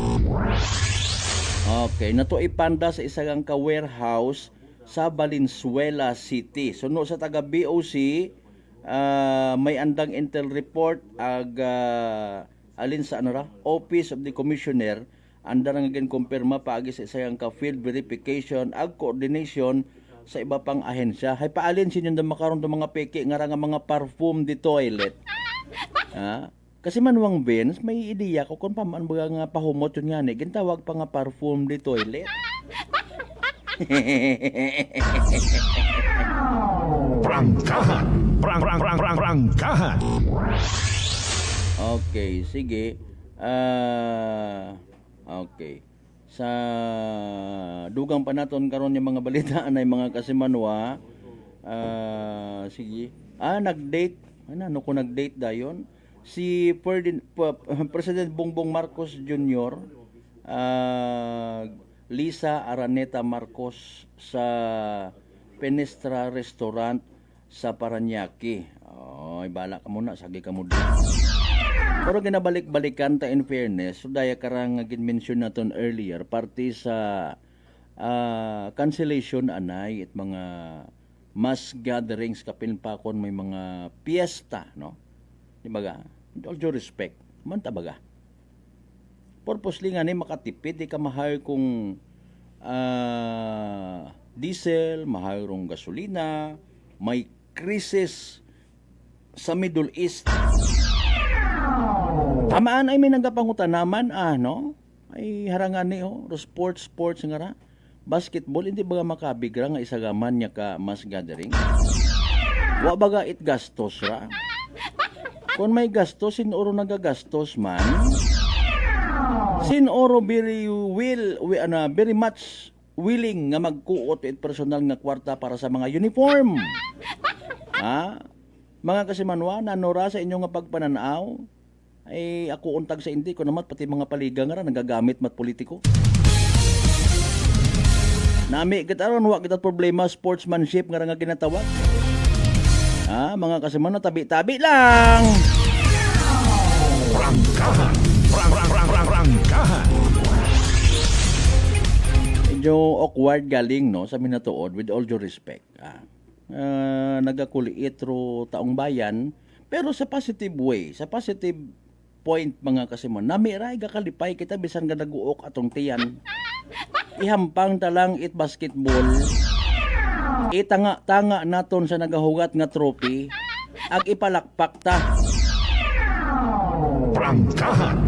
Okay, nato ipanda sa isang ka-warehouse sa Valenzuela City. Suno sa taga BOC, may andang intel report alin sa Office of the Commissioner, andang nga kumpirma paagi sa isang ka-field verification ag coordination sa iba pang ahensya. Hay paalin sinyo na makaroon ng mga peke nga mga perfume di toilet. Kasi manuang Benz, may ideya ko kung paman ba nga pahumot yun nga ni, gintawag pa nga perfume di toilet. Prangkahan! Prangkahan! Okay, sige. Okay. Sa dugang pa naton karon yung mga balitaan ay mga kasimanwa. Sige. Nag-date. Ano ko nag-date dayon? Si President Bongbong Marcos Jr., Lisa Araneta Marcos sa Penestra Restaurant sa Paranaque. Bala ka muna, sagi ka mo doon. Pero ginabalik-balikan ta in fairness, so daya karang gin-mention naton earlier, parte sa cancellation anay at mga mass gatherings kapin pa kon may mga piyesta, no? Di ba? With all due respect, man tabaga. Purposely nga ni makatipid, di ka mahal kung diesel, mahal rong gasolina, may krisis sa Middle East. Tamaan ay may nagapangutan naman, no? Ay harangan ni, sports nga ra. Basketball, hindi ba makabigra nga isagaman niya ka mass gathering? Wa baga it gastos ra? Kung may gastos, sinoro nagagastos man. Sinoro very much willing nga magkuot it personal nga kwarta para sa mga uniform. Mga kasimanwa, nanora sa inyong nga pagpananaw, ay ako untag sa hindi ko naman pati mga paliga nga nagagamit mat politiko. Nami kita ron wa kita problema sportsmanship nga ginatawag. Mga kasimanwa, tabi-tabi lang. Prangkahan. Prangkahan. medyo awkward galing no sa minatuod with all due respect. Nagakuliit ro taong bayan pero sa positive way, sa positive point mga kasimo. Namiray gakalipay kita bisan nga naguok atong tiyan. Ihampang talang it basketball. Itanga-tanga naton sa nagahugat nga trophy. Ag ipalakpak ta. Prangkahan.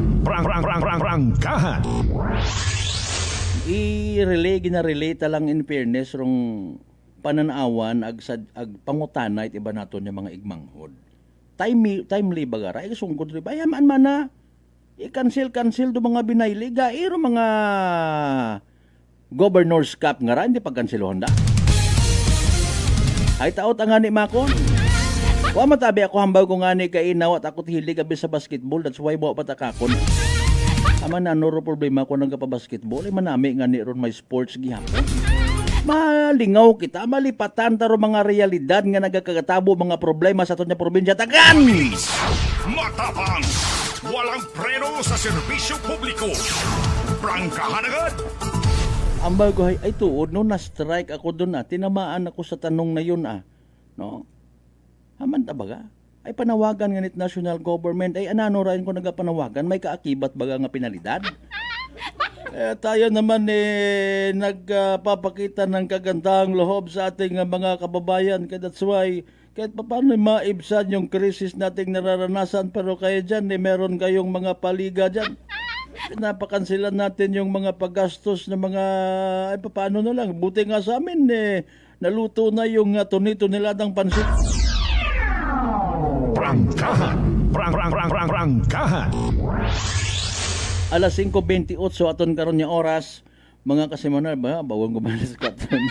I-relay ginarelate lang in fairness rong pananawan ag pangutana it iba naton yung mga igmanghod. Timely bagara ay sungkod ri bayaman man na i-cancel do mga binayli gairo mga Governor's Cup nga ra hindi pagkanselohon da. Ay taot ang ani makon. Wa matabi ako hambaw ko ngani kay inawat ako hilig abi sa basketball, that's why wa patakakon. Ama na noro problema ko nang basketball ay manami ngani ron may sports gihapon. Malingaw kita, malipatan taro mga realidad nga nagakatabo mga problema sa aton nga probinsya tagan. Matapang, walang preno sa serbisyo publiko. Prangkahan agad. Ambal ko ay tuod no na-strike ako doon tinamaan ako sa tanong na yun no? Haman ta baga? Ay panawagan nga nit national government ay ananorain ko nagapanawagan may kaakibat baga nga pinalidad. Tayo naman nagpapakita ng kagandahang loob sa ating mga kababayan. Kaya that's why, kahit paano maibsan yung krisis nating nararanasan, pero kayo dyan, meron kayong mga paliga dyan. Pinapakansilan natin yung mga paggastos na mga, paano na lang. Buti nga sa amin, naluto na yung tuni-tuniladang pansit. Prangkahan. Prangkahan. Alas 5:28 aton karon nga oras mga kasimanar ba bawon ko ba sa katron.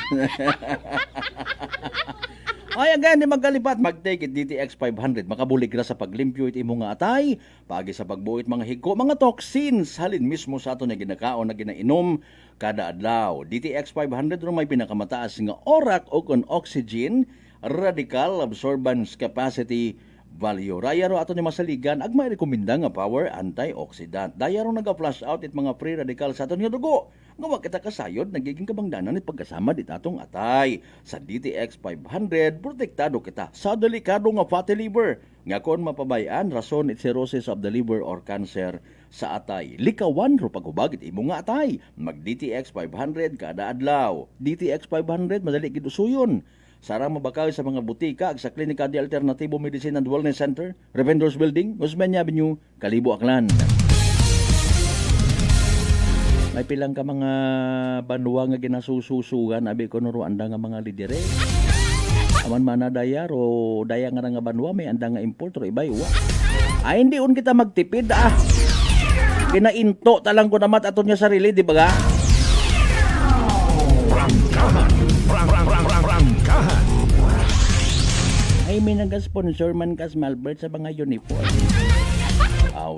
Ay again magkalipat mag-take it DTX 500 makabulig ra sa paglimpyo it imong nga atay pagi sa pagbuhit mga higko mga toxins halin mismo sa aton nga ginakaon na ginainom kada adlaw. DTX 500 ro may pinakamataas nga orak o kon oxygen radical absorbance capacity value. Raya ro ato ni masaligan ag may rekomenda nga power antioxidant. Daya ro naga-flush out it mga free radical sa aton nga dugo. Nga wa kita kasayod nagiging kabangdanan it pagkasama dit atong atay. Sa DTX 500 protektado kita sa delikado nga fatty liver nga kon mapabayan rason it cirrhosis of the liver or cancer sa atay. Likawan ro paghubag it imo nga atay. Mag DTX 500 kada adlaw. DTX 500 madali gid usuyon. Sarang mabakaw sa mga butika ag sa Klinika de Alternatibo Medicine and Wellness Center, Revendors Building, Guzman Avenue, Kalibo, Aklan. May pilang ka mga banwa nga ginasususugan, abi ko nuro anda nga mga lidere. Aman mana daya ro daya nga nga banwa may anda nga import ro ibay wa. Ay hindi un kita magtipid Kinainto talang ko namat aton nga sarili, di ba ga? Ay may nag-sponsor man kas Malbert sa mga uniform.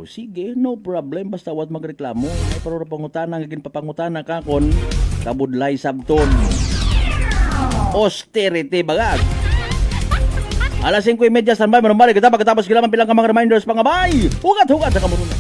Sige, no problem basta wat magreklamo. Ay pero pangutana ngagin papangutana ka kon kabudlay sabton. Austerity bagag. Alas 5:30 standby manumbalik kita pagkatapos kilaman pilang ka mga reminders pangabay. Hugat-hugat sa kamurunan.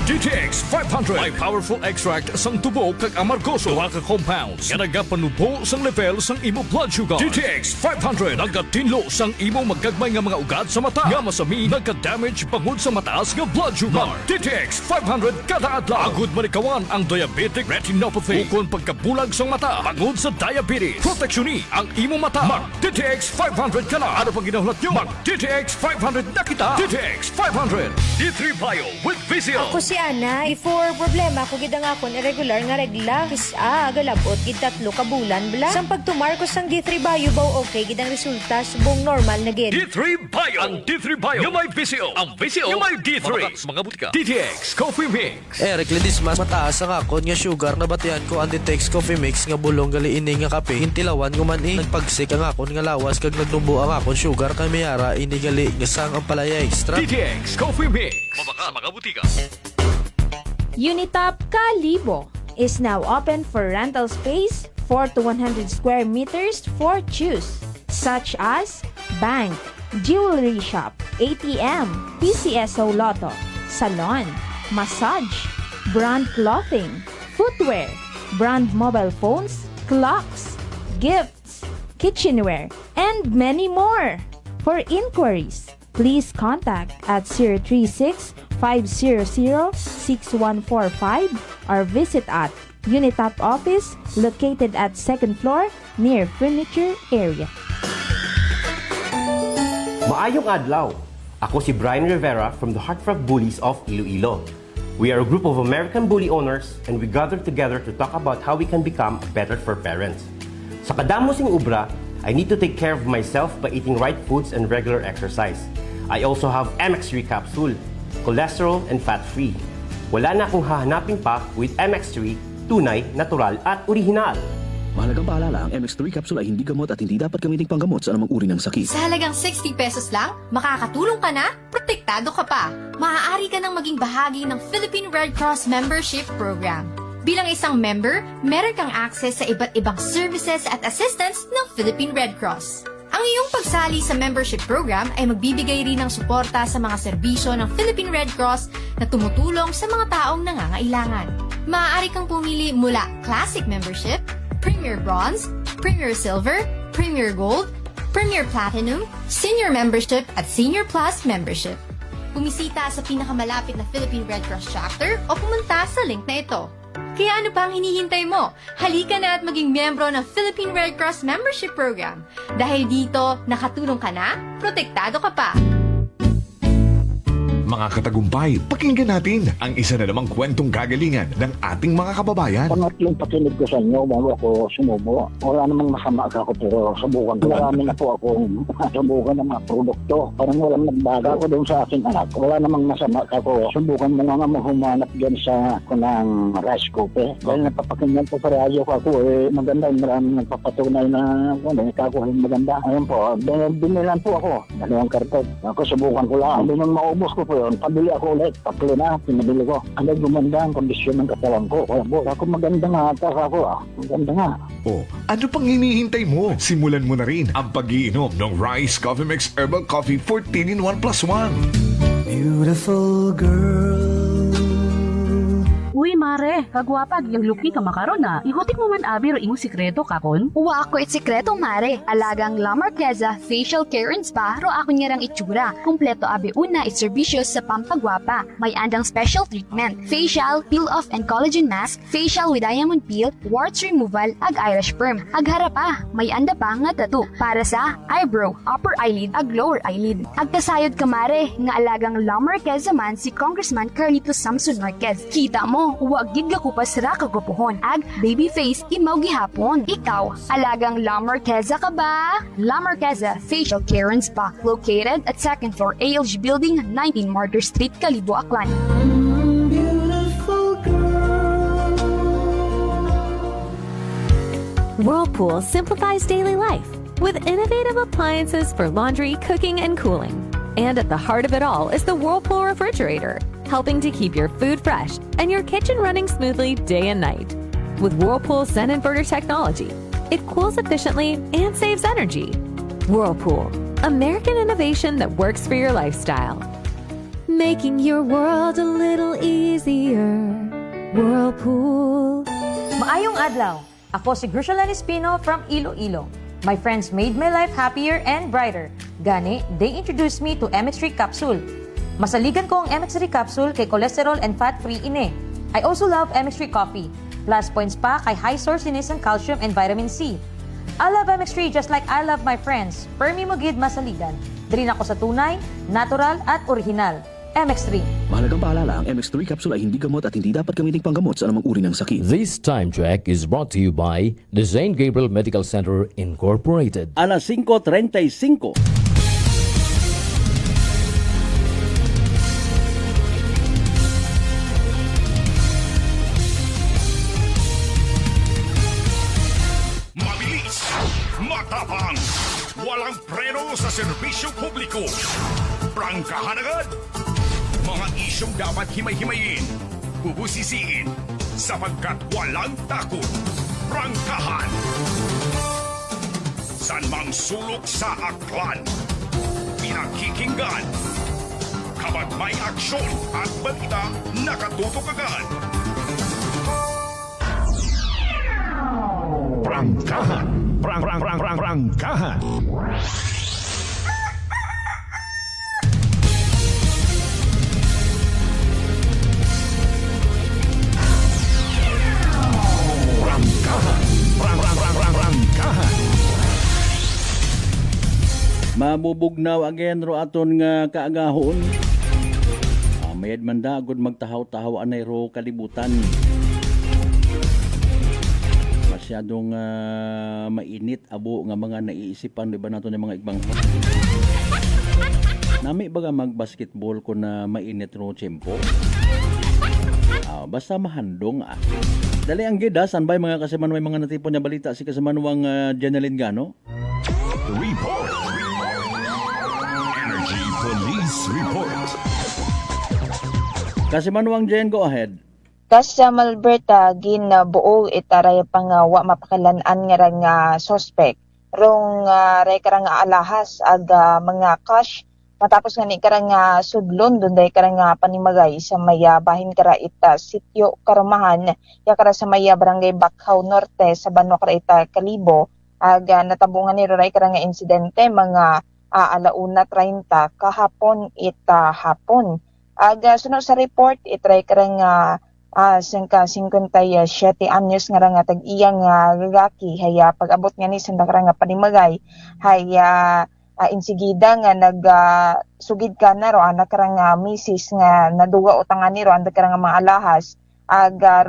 DTX 500 may powerful extract sang tubo kag amargoso duha ka compounds nga nagapanubo sang level sang imo blood sugar. DTX 500 nagatinlo sang imo magagmay nga mga ugat sa mata nga masami nagka-damage bangod sa mataas nga blood sugar. DTX 500 kada adlaw agud manikawan ang diabetic retinopathy ukon pagkabulag sang mata bangod sa diabetes. Proteksyon ang imo mata. Mag DTX 500 kana ano pang ginahulot nyo? Mag DTX 500 na kita. DTX 500 D3 Bio with Vizio. Ako si Ana, before problema ko gid ang akon irregular nga regla. Galabot gid 3 ka bulan bla. Sang pagtumar ko sang D3 Bio baw okay gid ang resulta subong normal na gid. D3 Bio. Ang D3 Bio yung may Vizio. Ang Vizio yung may D3. Mga butika. DTX Coffee Mix. Eric Lidis mas mataas ang akon nga sugar na batian ko ang DTX Coffee Mix nga bulong gali ini nga kape. Hintilawan ko man nagpagsik ang akon nga lawas kag nagdumbo ang akon sugar kay mayara ini gali nga sang ang palaya extra. DTX Coffee Mix. Mabaka mga butika. Unitop Kalibo is now open for rental space 4 to 100 square meters for choose, such as bank, jewelry shop, ATM, PCSO Lotto, salon, massage, brand clothing, footwear, brand mobile phones, clocks, gifts, kitchenware, and many more. For inquiries, please contact at 036-500-6145 or visit at Unitap office located at 2nd floor near furniture area. Maayong adlaw! Ako si Brian Rivera from the Heartfrog Bullies of Iloilo. We are a group of American bully owners and we gather together to talk about how we can become better for parents. Sa kadamosing ubra, I need to take care of myself by eating right foods and regular exercise. I also have MX3 capsule, cholesterol and fat-free. Wala na akong hahanapin pa with MX3, tunay, natural at orihinal. Mahalagang paalala, ang MX3 capsule ay hindi gamot at hindi dapat gamiting panggamot sa anumang uri ng sakit. Sa halagang 60 pesos lang, makakatulong ka na, protektado ka pa. Maaari ka nang maging bahagi ng Philippine Red Cross Membership Program. Bilang isang member, meron kang access sa iba't ibang services at assistance ng Philippine Red Cross. Ang iyong pagsali sa membership program ay magbibigay rin ng suporta sa mga serbisyo ng Philippine Red Cross na tumutulong sa mga taong nangangailangan. Maaari kang pumili mula Classic Membership, Premier Bronze, Premier Silver, Premier Gold, Premier Platinum, Senior Membership at Senior Plus Membership. Bumisita sa pinakamalapit na Philippine Red Cross chapter o pumunta sa link na ito. Kaya ano pa ang hinihintay mo? Halika na at maging miyembro ng Philippine Red Cross Membership Program. Dahil dito, nakatulong ka na, protektado ka pa. Mga katagumpay, pakinggan natin ang isa na namang kwentong kagalingan ng ating mga kababayan. Pangatlong pakinig ko sa inyo bago ako sumubo. Wala namang masama ako pero subukan ko. Marami na po akong subukan ng mga produkto. Parang walang nagbaga ako doon sa aking anak. Wala namang masama ako. Subukan mo nga humanap dyan sa ng rice cooker. Dahil napapakinggan ko sa radyo ko ako maganda. Maraming nagpapatunay na ikakuha yung maganda. Ayun po, binilan po ako. Dalawang karton. Ako subukan ko lang. Hindi nang maubos ko po yun. Pabili ako ulit. Tatlo na, pinabili ko. Ang gumanda ang kondisyon ng katawan ko. Kaya po, ako maganda nga ata ako. Maganda nga. Oh, ano pang hinihintay mo? Simulan mo na rin ang pag-iinom ng Rice Coffee Mix Herbal Coffee 14-in-1+1. Beautiful girl. Uy, mare, kagwapag, yung luki ka makaroon na. Ihutik mo man abi ro imong sikreto kakon. Uwa ako sikreto, mare. Alagang La Marquesa Facial Care and Spa ro ako niyarang itsura. Kumpleto abi una iserbisyo sa pampagwapa. May andang special treatment, facial, peel-off and collagen mask, facial with diamond peel, warts removal, ag Irish perm. Ag harapa, may anda pa nga tattoo para sa eyebrow, upper eyelid, ag lower eyelid. Ag kasayod ka, mare, nga alagang La Marquesa man si Congressman Carlito Samson Marquez. Kita mo, huwag gid ko pa sira kagupuhon. Ag baby face imaw gihapon. Ikaw, alagang La Marquesa ka ba? La Marquesa Facial Care and Spa, located at 2nd floor ALG Building, 19 Martyr Street, Kalibo, Aklan. Whirlpool simplifies daily life with innovative appliances for laundry, cooking, and cooling. And at the heart of it all is the Whirlpool refrigerator, helping to keep your food fresh and your kitchen running smoothly day and night. With Whirlpool Sun Inverter technology, it cools efficiently and saves energy. Whirlpool, American innovation that works for your lifestyle. Making your world a little easier. Whirlpool. Maayong adlaw. Ako si Grushalan Espino from Iloilo. My friends made my life happier and brighter. Gani, they introduced me to MX3 capsule. Masaligan ko ang MX3 capsule kay cholesterol and fat-free ine. I also love MX3 coffee. Plus points pa kay high source inis ng calcium and vitamin C. I love MX3 just like I love my friends. Permi mo gid masaligan. Diri ako sa tunay, natural at original. MX3. Mahalagang paalala, ang MX3 capsule ay hindi gamot at hindi dapat gamiting panggamot sa anumang uri ng sakit. This time check is brought to you by the St. Gabriel Medical Center Incorporated. Alas 5:35. Mabilis, matapang, walang preno sa serbisyo publiko. Prangkahan agad. Mga isyong dapat himay-himayin, bubusisiin, sapagkat walang takot. Prangkahan. San mang sulok sa aklan, pinakikinggan. Kapag may aksyon at balita, nakatutok agad. Prangkahan. Prangkahan. Prangkahan. Mabubugnaw again ro aton nga kaagahon. Mayad man da agud magtahaw-tahaw anay ro kalibutan. Masyadong mainit abo nga mga naiisipan di ba nato ng mga ibang nami baga magbasketball ko na mainit ro tiyempo. Basta mahandong Dali ang gida, sanbay mga kasaman may mga natipon niya balita si kasamanwang Janeline Gano. Report. Energy Police Report. Kasamanwang Jen, go ahead. Sa Malberta, ginabuo itaray pang wa mapakalanaan nga suspect. Rong ray nga alahas mga cash matapos nga ni karang sudlon dunday karang panimagay sa maya bahin kara ita sitio Karumahan ya kara sa maya barangay Bakhaw Norte sa Banwa kara ita Kalibo natabungan ni ray karang insidente mga 1:30 kahapon ita hapon sunod sa report itray karang 57 anyos nga tag-iyang lalaki haya pag-abot nga ni sa karang panimagay haya insigida nga sugid ka na ro anak karang misis nga naduga utangan ni ro ang karang mga alahas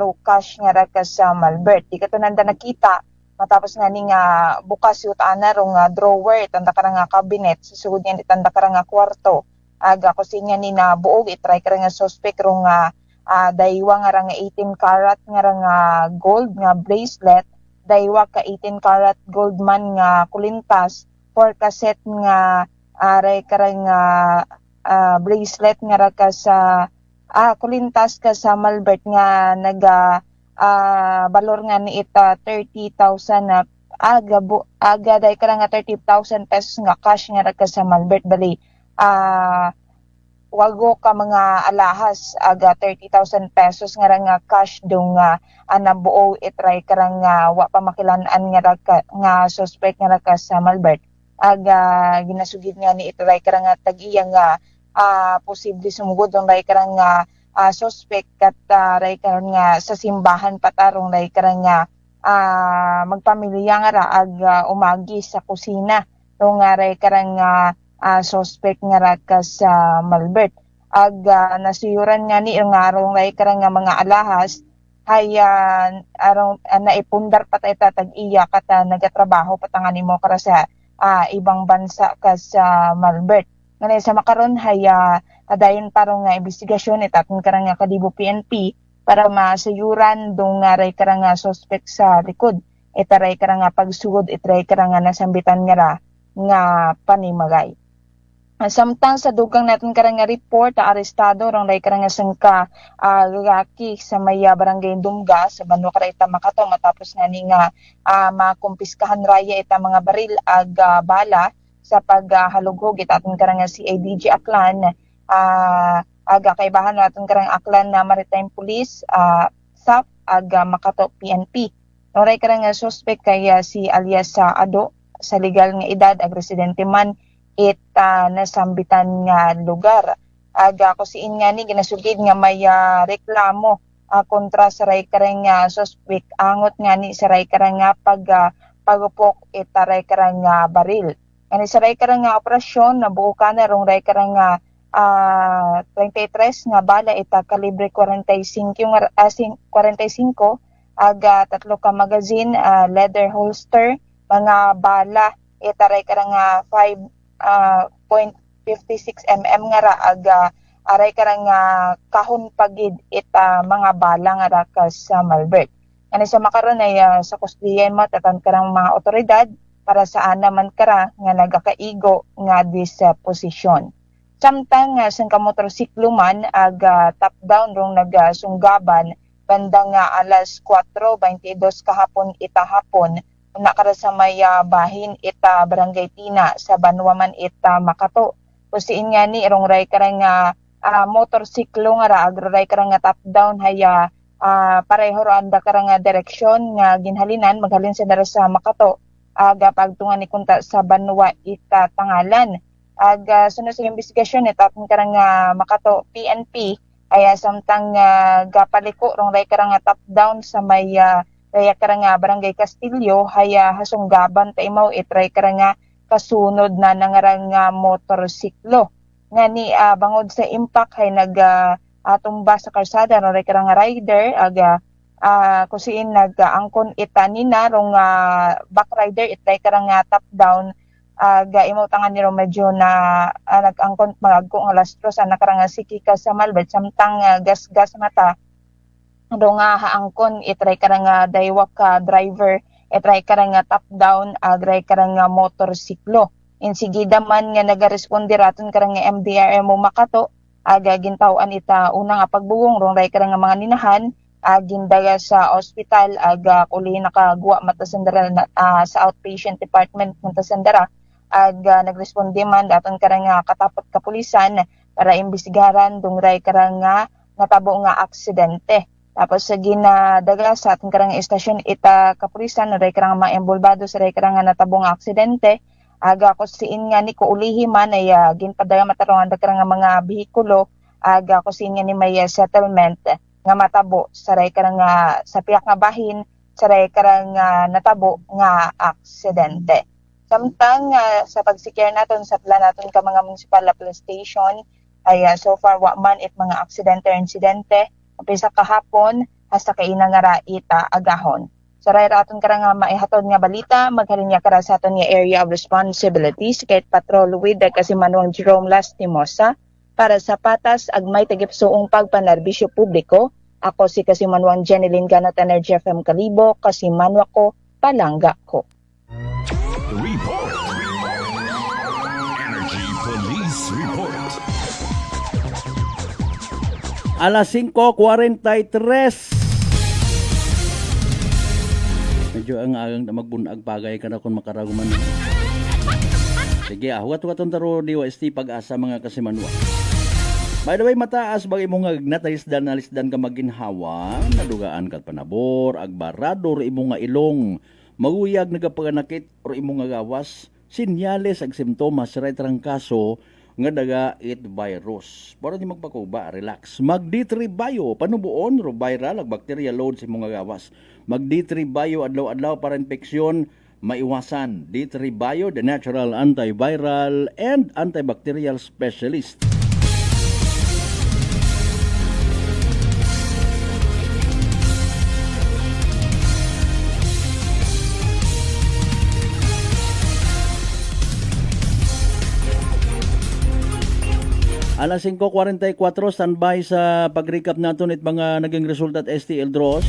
ro cash nga ra ka sa Malbert di kato nanda nakita matapos nga ni nga bukas yutaan na ro nga drawer tanda karang cabinet susugod nga tanda karang kwarto kusinya ni na buog itry karang suspect ro nga daywa nga ra nga 18 karat nga ra nga gold nga bracelet daywa ka 18 karat gold man nga kulintas 4 cassette nga aray karang bracelet nga ra ka sa kulintas ka sa Malbert nga balor nga ni ita 30,000 na aga day karang 30,000 pesos nga cash nga ra ka sa Malbert bali wago ka mga alahas aga 30,000 pesos nga ra nga cash dong nabuo itry karang wa pa makilan-an nga suspect nga ra ka sa Malbert ginasugid nga ni itray karang tag-iya nga posible sumugod dong ray karang suspect kat ray karang sa simbahan patarong ray karang magpamilya nga ra umagi sa kusina dong ray karang suspect nga ra ka sa Malbert nasuyuran nga ni nga arong ray karang mga alahas haya arong naipundar patay tag-iya kat nagatrabaho patangan mo kara sa ibang bansa ka sa Malbert. Nganay sa makaron haya dayon parang investigasyon itatong karang Kalibo PNP para masayuran dong ray karang suspect sa likod. Itaray karang pagsugod itray karang nasambitan nga ra nga panimagay. Samtang sa dugang natin karang report arestado rong ray karang sangka lalaki sa maya barangay Dumga sa Banwa kara ita Makato matapos nga ni nga makumpiskahan raya ita mga baril bala sa paghalughog itaton karang si ADG Aklan kaibahan natin karang Aklan na Maritime Police SAP Makato PNP. Ray karang suspect kaya si alias sa Ado sa legal nga edad residente man nasambitan nga lugar. Kusiin nga ni ginasugid nga may reklamo kontra sa ray karang suspect angot nga ni sa ray karang pagupok ray karang baril. Ani sa ray karang operasyon nabuo ka na rong ray karang 33 nga bala kalibre 45 tatlo ka magazine leather holster mga bala ray karang 5.56 mm nga ra aray karang kahon pagid mga bala nga ra ka sa Malbert. Ani sa makaron ay sa kusdiyan matatan karang mga otoridad para saan naman kara nga nagakaigo nga disposisyon. Samtang sang kamotorsiklo man top down rong nagasunggaban bandang alas 4:22 kahapon itahapon nakara sa may bahin ita Barangay Tina sa Banwa man ita Makato. Kusiin nga ni rong ray karang motorsiklo nga ra ray karang top down haya pareho ro anda karang direksyon nga ginhalinan maghalin sa dara sa Makato aga pagtungan ni kunta sa Banwa Itatangalan. Sunod sa investigasyon aton karang Makato PNP ay samtang gapaliko rong ray karang top down sa may raya karang Barangay Castillo haya hasunggaban ta imaw itray karang kasunod na nangarang motorsiklo nga ni bangod sa impact hay tumba sa karsada no ray karang rider aga kusiin nag-angkon itanina rong back rider itray karang top down aga imaw tangan niro medyo na nag-angkon magagko nga lastro sa nakarang siki ka sa malbet samtang gas-gas mata rong haangkon itray karang daywa ka driver itray karang top down agray karang motorsiklo. Insigida man nga nagaresponde raton karang MDRMO Makato aga gintawan ita unang pagbugong rong ray karang mga ninahan gindaga sa ospital aga kuli nakagwa mata sandara sa outpatient department mata sandara aga nagresponde man daton karang katapot kapulisan para imbestigaran dong ray karang natabo nga aksidente. Tapos sa ginadaga sa ating karang estasyon ita kapulisan ray karang mga embolbado sa ray karang natabong aksidente aga kusiin nga ni kuulihi man ay ginpadaga matarongan da karang mga behikulo aga kusiin nga ni may settlement nga matabo sa ray karang sa piyak nga bahin sa ray karang natabo nga aksidente. Samtang sa pagsikir naton sa plan naton ka mga municipal police station ay so far wa man it mga aksidente or insidente umpisa kahapon hasta kay nga ita agahon. Sa raton karang maihatod nga balita maghalin niya kara sa aton nga area of responsibilities kahit patrol with kasi Manuang Jerome Lastimosa para sa patas agmay tagipsuong pagpanerbisyo publiko. Ako si kasi Manuang Jeneline Ganat Energy FM Kalibo kasi manwa ko palangga ko. Report. Energy Police Report. Alas 5:43. Medyo ang agang magbunag bagay ka na kung makaraguman. Sige, wat-waton taro DOST pag-asa mga kasimanwa. By the way, mataas bagay mo nga alisdan ka maginhawa, nadugaan kat panabor, agbarador imo nga ilong, maguyag nagapaganakit or imo nga gawas, sinyales ag simptomas sa trangkaso nga daga it virus. Para di magpakuba, relax. Mag D3 Bio, panubuon, ro viral, ag bacteria load sa mga gawas. Mag D3 Bio, adlaw-adlaw para infeksyon, maiwasan. D3 Bio, the natural antiviral and antibacterial specialist. Alas 5:44, standby sa pag-recap natin at mga naging resulta at STL draws.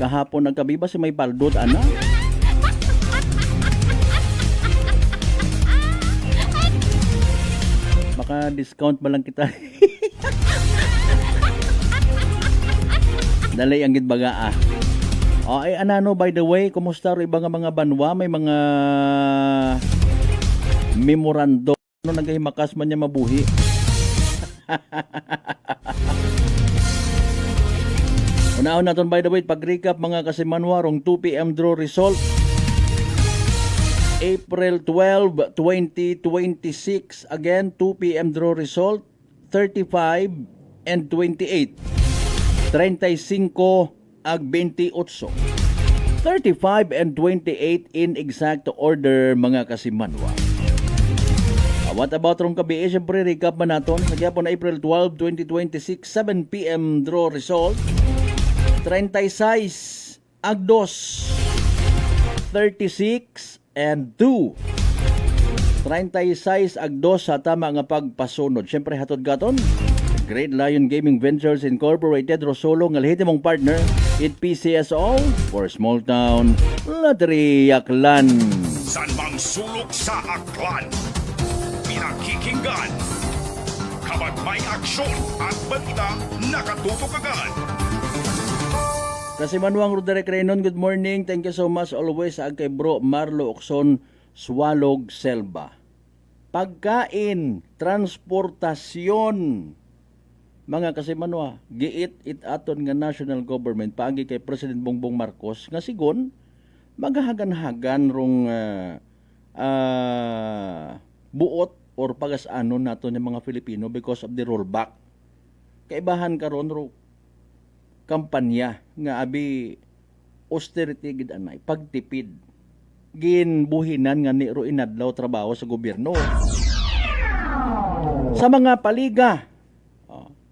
Kahapon nagkabiba si may paldot, ana. Baka discount ba lang kita? Dalay ang gitbaga ay anano, by the way, kumusta ro ibang mga banwa? May mga memorandum. Ano nagahimakas man niya mabuhi? Unahon natin by the way pag-recap mga kasimanwa rong 2 PM draw result April 12, 2026 again 2 PM draw result 35 and 28 35 ag 28 35 and 28 in exact order mga kasimanwa. What about rong kabi? Siyempre, recap man natin. Nagyapon na April 12, 2026, 7 PM draw result. 36, agdos. 36 and 2. 36, agdos sa tama nga pagpasunod. Siyempre, hatod gaton. Great Lion Gaming Ventures Incorporated, Rosolo, nga lehitimong partner. It PCSO for Small Town, Lottery, Aklan. San mang sulok sa Aklan? Pinakikinggan. Kapag may aksyon at balita, nakatutok agad. Kasi Manuang Roderick Renon, good morning. Thank you so much always sa kay bro Marlo Okson Swalog Selva. Pagkain, transportasyon, Mga kasimanwa, giit it aton nga national government paagi kay President Bongbong Marcos nga sigon maghahagan-hagan rong buot or pagas-anon nato ng mga Filipino because of the rollback. Kaibahan karon ro kampanya nga abi austerity gid anay pagtipid ginbuhinan nga ni ro inadlaw trabaho sa gobyerno. Sa mga paliga,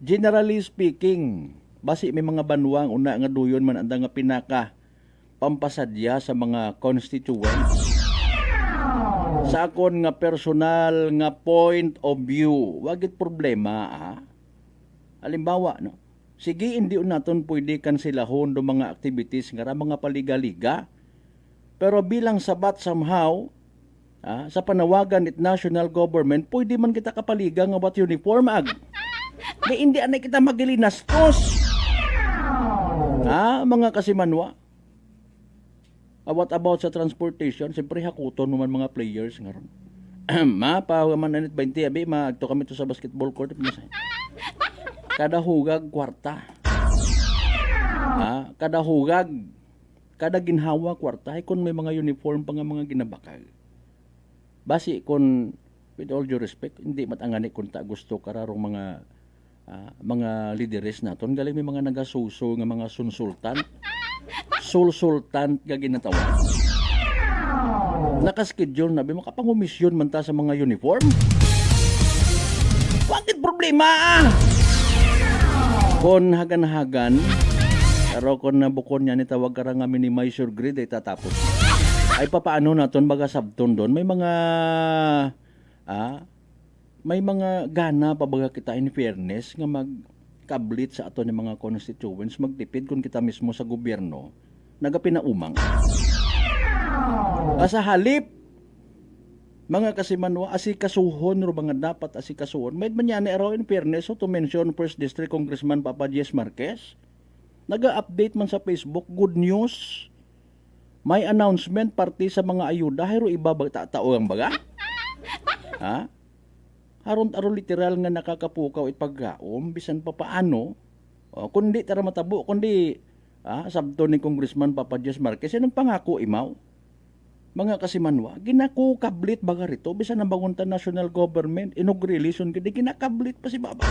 generally speaking, basi may mga banwang una nga duyon man anda nga pinaka pampasadya sa mga constituents. Sa akon nga personal nga point of view, wagit problema. Halimbawa, no? Sige, hindi naton pwede kansilahon do mga activities nga mga paliga-liga. Pero bilang sabat somehow, sa panawagan it national government, pwede man kita kapaliga nga wat uniform ag. Nga hindi anay kita magilinastos. Mga kasimanwa. What about sa transportation? Siyempre hakuton naman mga players nga ron. Man anit 20 abi maagto kami to sa basketball court. Kada hugag kwarta. Kada hugag, kada ginhawa kwarta ay kun may mga uniform pa nga mga ginabakag. Basi kun with all due respect, hindi matangani kun ta gusto kararong mga leaders naton galing may mga nagasuso nga mga sultan nga ginatawag. Nakaschedule na makapangumisyon man ta sa mga uniform. Bakit problema? Kon hagan-hagan, pero kon nabukon niya ni tawag karang nga minimize your grid ay tatapos. Ay papaano naton baga sabton doon may mga gana pa baga kita in fairness nga magkablit sa ato ng mga constituents magtipid kung kita mismo sa gobyerno nagapinaumang. Sa halip mga kasimanwa asikasuhon ro mga dapat asikasuhon may man yan araw in fairness so to mention First District Congressman Papa Jess Marquez naga-update man sa Facebook good news. May announcement party sa mga ayuda haro ibabag tatao ang baga. Aron literal nga nakakapukaw it paggaom bisan pa paano. Kundi tara matabo kundi sabto ni Congressman Papa Jess Marquez ang pangako imaw. Mga kasimanwa, ginakukablit baga rito bisan ang banguntan national government inauguration kidi ginakablit pa si Baba.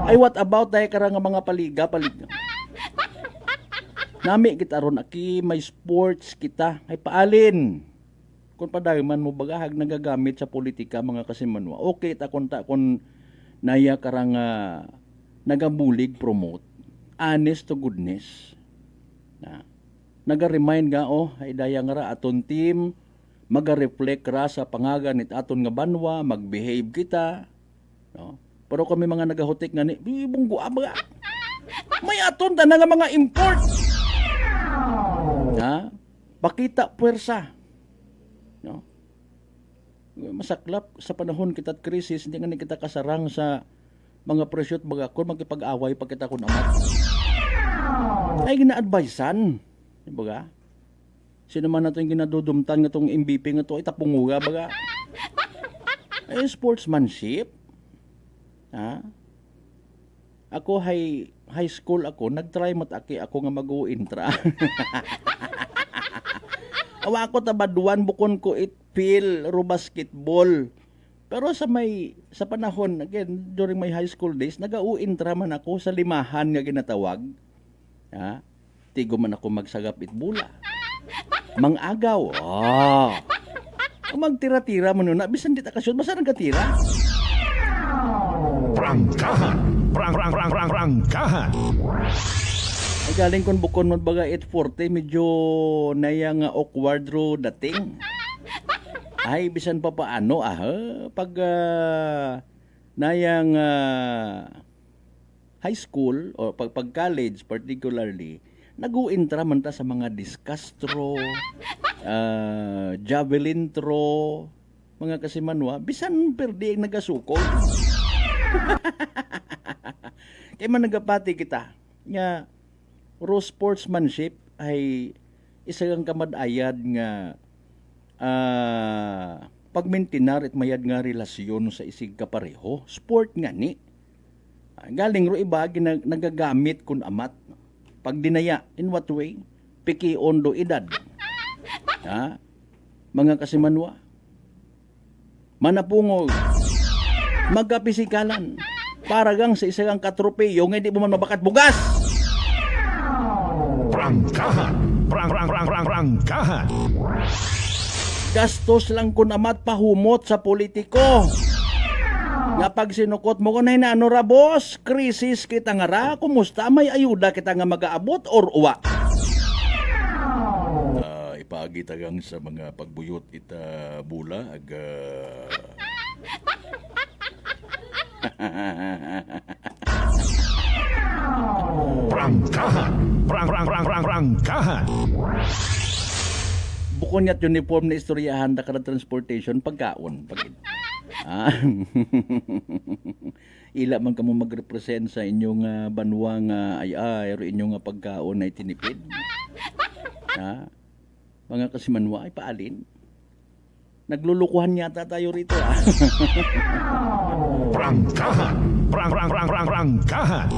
Ay what about tayo karang mga paliga. Nami kita ron aki may sports kita ay paalin. Kung padagman mo bagahag nagagamit sa politika mga kasimanwa. Okay ta kon naya karang nagabulig promote honest to goodness. Naga-remind nga ay daya nga ra aton team maga-reflect ra sa pangagan it aton nga banwa, mag-behave kita. No? Pero kami mga nagahutik nga ni bunggo abaga. May aton ta nga mga import. Pakita puwersa. No? Masaklap sa panahon kita't krisis, hindi nga ni kita kasarang sa mga presyo at bagakon, magkipag-away pa kita kung amat. Ay gina-advisean. Baga? Sino man nato yung ginadudumtan nga itong MVP nga ito, itapunguga baga? Ay sportsmanship. Ako high school ako, nagtry mataki ako nga mag-uintra. Awa ko tabaduan bukon ko feel ro basketball. Pero sa panahon again during my high school days naga-uintra man ako sa limahan nga ginatawag. Tigo man ako magsagap itbula. Mangagaw. Magtira-tira man na bisan di ta kasyod basta nagatira. Prangkahan. Prangkahan. Ay galing kon bukon mo baga 8:40 medyo nayang awkward ro dating. Ay bisan pa paano pag nayang high school o pag college particularly nag-uintra man ta sa mga discus throw, javelin throw, mga kasimanwa bisan perdi ang nagasuko. Kaya man nagapati kita nga raw sportsmanship ay isa kang kamadayad nga pagmintinar at mayad nga relasyon sa isig kapareho. Sport nga ni. Galing ro iba nagagamit kun amat. Pag dinaya, in what way? Piki ondo edad. Ha? Mga kasimanwa. Manapungol. Magkapisikalan. Paragang sa isang katropeyo nga hindi mo man mabakat bugas. Prangkahan. Prangkahan. Gastos lang kun amat pahumot sa politiko. Nga pag sinukot mo ko na ano ra boss, krisis kita nga ra, kumusta may ayuda kita nga magaabot or uwa? Ipagitagang sa mga pagbuyot ita bula ag Prangkahan. Prangkahan. Bukod niya't uniform na istoryahan da kada transportation pagkaon. Ila man kamo magrepresent sa inyong banwa nga ay inyong pagkaon ay tinipid. Ha? Mga kasimanwa ay paalin. Naglulukuhan yata tayo rito. Prangkahan. Prangkahan.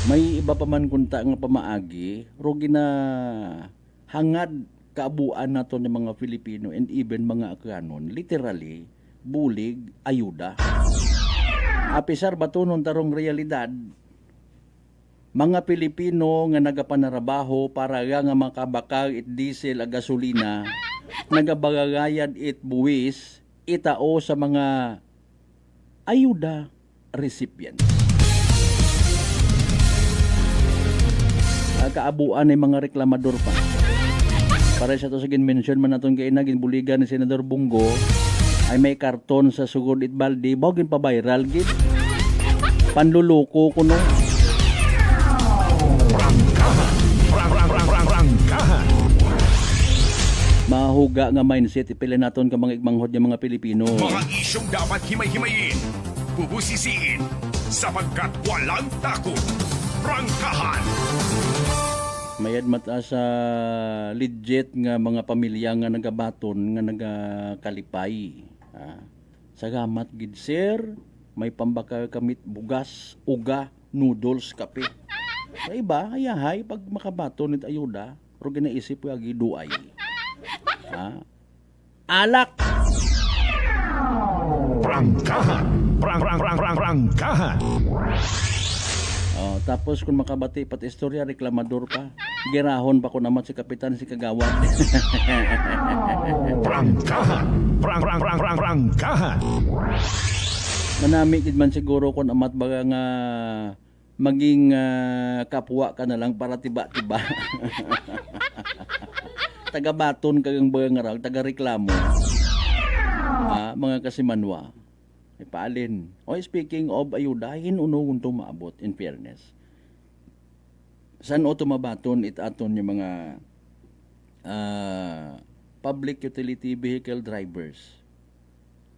May iba pa man kunta nga pamaagi, rugi na hangad kaabuan nato ng mga Filipino and even mga Akanon, literally, bulig, ayuda. Apisar batunon tarong realidad, mga Pilipino nga nagapanarabaho para nga makabakag it diesel a gasolina, nagabagagayad it buwis, itao sa mga ayuda recipients. Kaabuan ay mga reklamador pa. Para sa to sa ginmention man naton kay naging buligan ni Senador Bungo ay may karton sa sugod it balde bawgin pa viral gid. Panluluko kuno. Prangkahan. Mahuga nga mindset ipila naton ka mga igmanghod nga mga Pilipino. Mga isyong dapat himay-himayin, bubusisiin, sapagkat walang takot. Prangkahan. Mayad mata sa legit nga mga pamilya nga nagabaton nga nagakalipay. Sagamat gid sir, may pambaka kamit bugas, uga, noodles, kape. Sa iba, ayahay pag makabaton nit ayuda, pero ginaisip ko agi duay. Alak. Prangkahan. Prangkahan. Tapos kung makabati pati istorya, reklamador pa. Girahon pa ko naman si Kapitan si Kagawad. Prangkahan. Prangkahan. Manami gid man siguro kung amat baga nga maging kapwa ka na lang para tiba-tiba. Taga-baton kagang baga nga raw, taga-reklamo. Mga kasimanwa. Ipaalin. Speaking of ayuda, hinunong ito maabot in fairness. San o tumabaton itaton yung mga public utility vehicle drivers.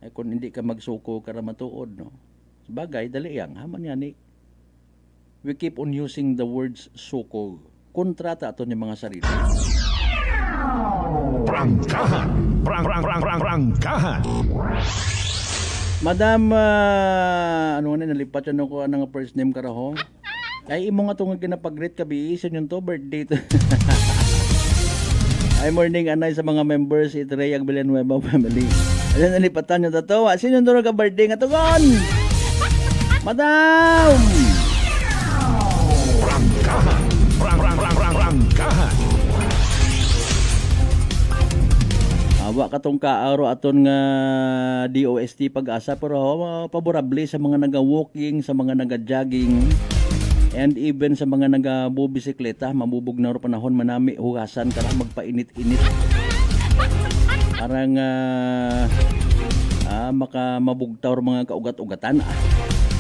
Ay kung hindi ka magsuko ka matuod, no? Bagay, dali yang. Haman yan we keep on using the words suko. Kontrata aton yung mga sarili. Prangkahan. Prangkahan. Madam, nalipat yan ako ang first name karaho. Ay, imo nga itong ginapag-greet kabiisin yung to, birthday to. Ay, morning, anay sa mga members, Rey ang Villanueva family. Ayan, nalipatan nyo to. Sino yung ka birthday nga to, gon? Madam! Prangkahan. Prangkahan. Awa katong kaaro aton nga DOST pag-asa pero paborable sa mga naga-walking, sa mga naga-jogging and even sa mga naga-bubisikleta, mabubog na ro panahon manami hugasan kara magpainit-init. Parang mabugtaw mga kaugat-ugatan.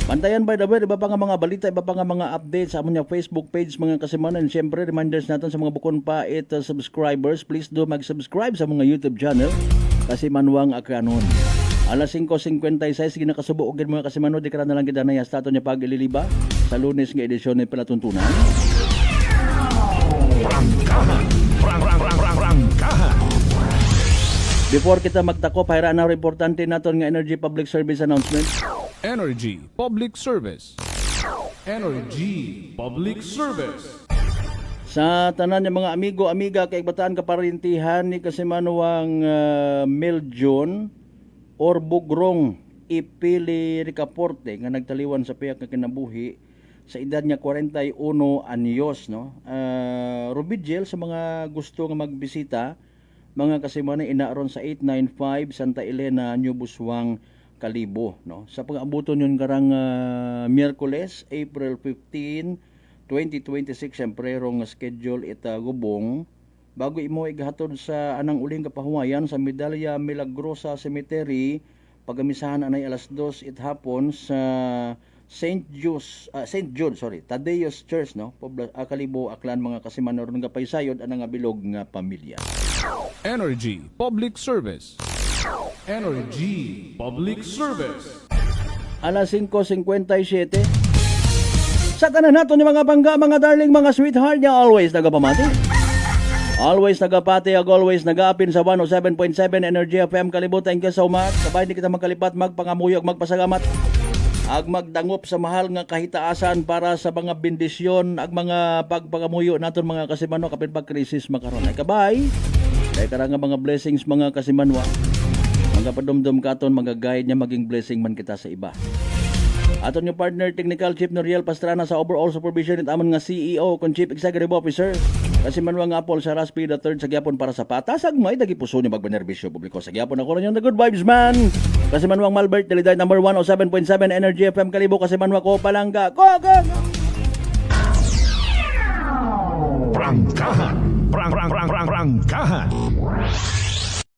Bantayan by the way, iba pa nga mga balita, iba pa nga mga updates sa among Facebook page mga kasimanan. Siyempre, reminders natin sa mga bukon pa subscribers, please do mag-subscribe sa mga YouTube channel kasi Manuang Akanon. Alas 5:56 ginakasubo og mga kasimano di kana lang gid na stato niya pag ililiba sa Lunes nga edisyon ni palatuntunan. Before kita magtakop, hayra na importante naton nga energy public service announcement. Energy Public Service. Energy Public Service. Sa tanan ng mga amigo, amiga, kay bataan kaparintihan ni Kasimanuang Meljon or Bugrong ipili Ricaporte nga nagtaliwan sa piyak nga kinabuhi sa edad niya 41 anyos, no? Rubidgel sa mga gusto nga magbisita, mga Kasimano inaaron sa 895 Santa Elena, New Busuang, Kalibo, no? Sa pag-abuton yun karang Miyerkules, April 15, 2026, siyempre rong schedule ita gubong bago imo igahatod sa anang uling kapahuwayan sa Medalya Milagrosa Cemetery, pagamisahan anay alas 2 it hapon sa St. Jude, Tadeus Church, no? Kalibo, Aklan, mga Kasimano ron nga paysayod anang bilog nga pamilya. Energy Public Service. Energy Public Service. Alas 5:57. Sa tanan nato ni mga bangga, mga darling, mga sweetheart niya, always nagapamati. Always nagapati, always nagaapin sa 107.7 Energy FM Kalibo. Thank you so much. Sabay di kita magkalipat, magpangamuyog, magpasagamat. Ag magdangop sa mahal nga kahitaasan para sa mga bendisyon, ag mga pagpangamuyo naton mga Kasimano kapin pag-krisis makaron. Ay kabay. Dahil karang nga mga blessings mga Kasimanwa. Mga padumdum katon, mga guide niya maging blessing man kita sa iba. Aton yung partner, Technical Chief Noriel Pastrana sa overall supervision at amon nga CEO kon Chief Executive Officer. Kasi manwang Apple sa Raspi the third sa gyapon para sa patasag may dagi puso niya magbenerbisyo publiko sa gyapon ako ron yung the good vibes man. Kasi manwang Malbert Deliday number 107.7 Energy FM Kalibo. Kasi manwang ko palangga. Go! Prangkahan.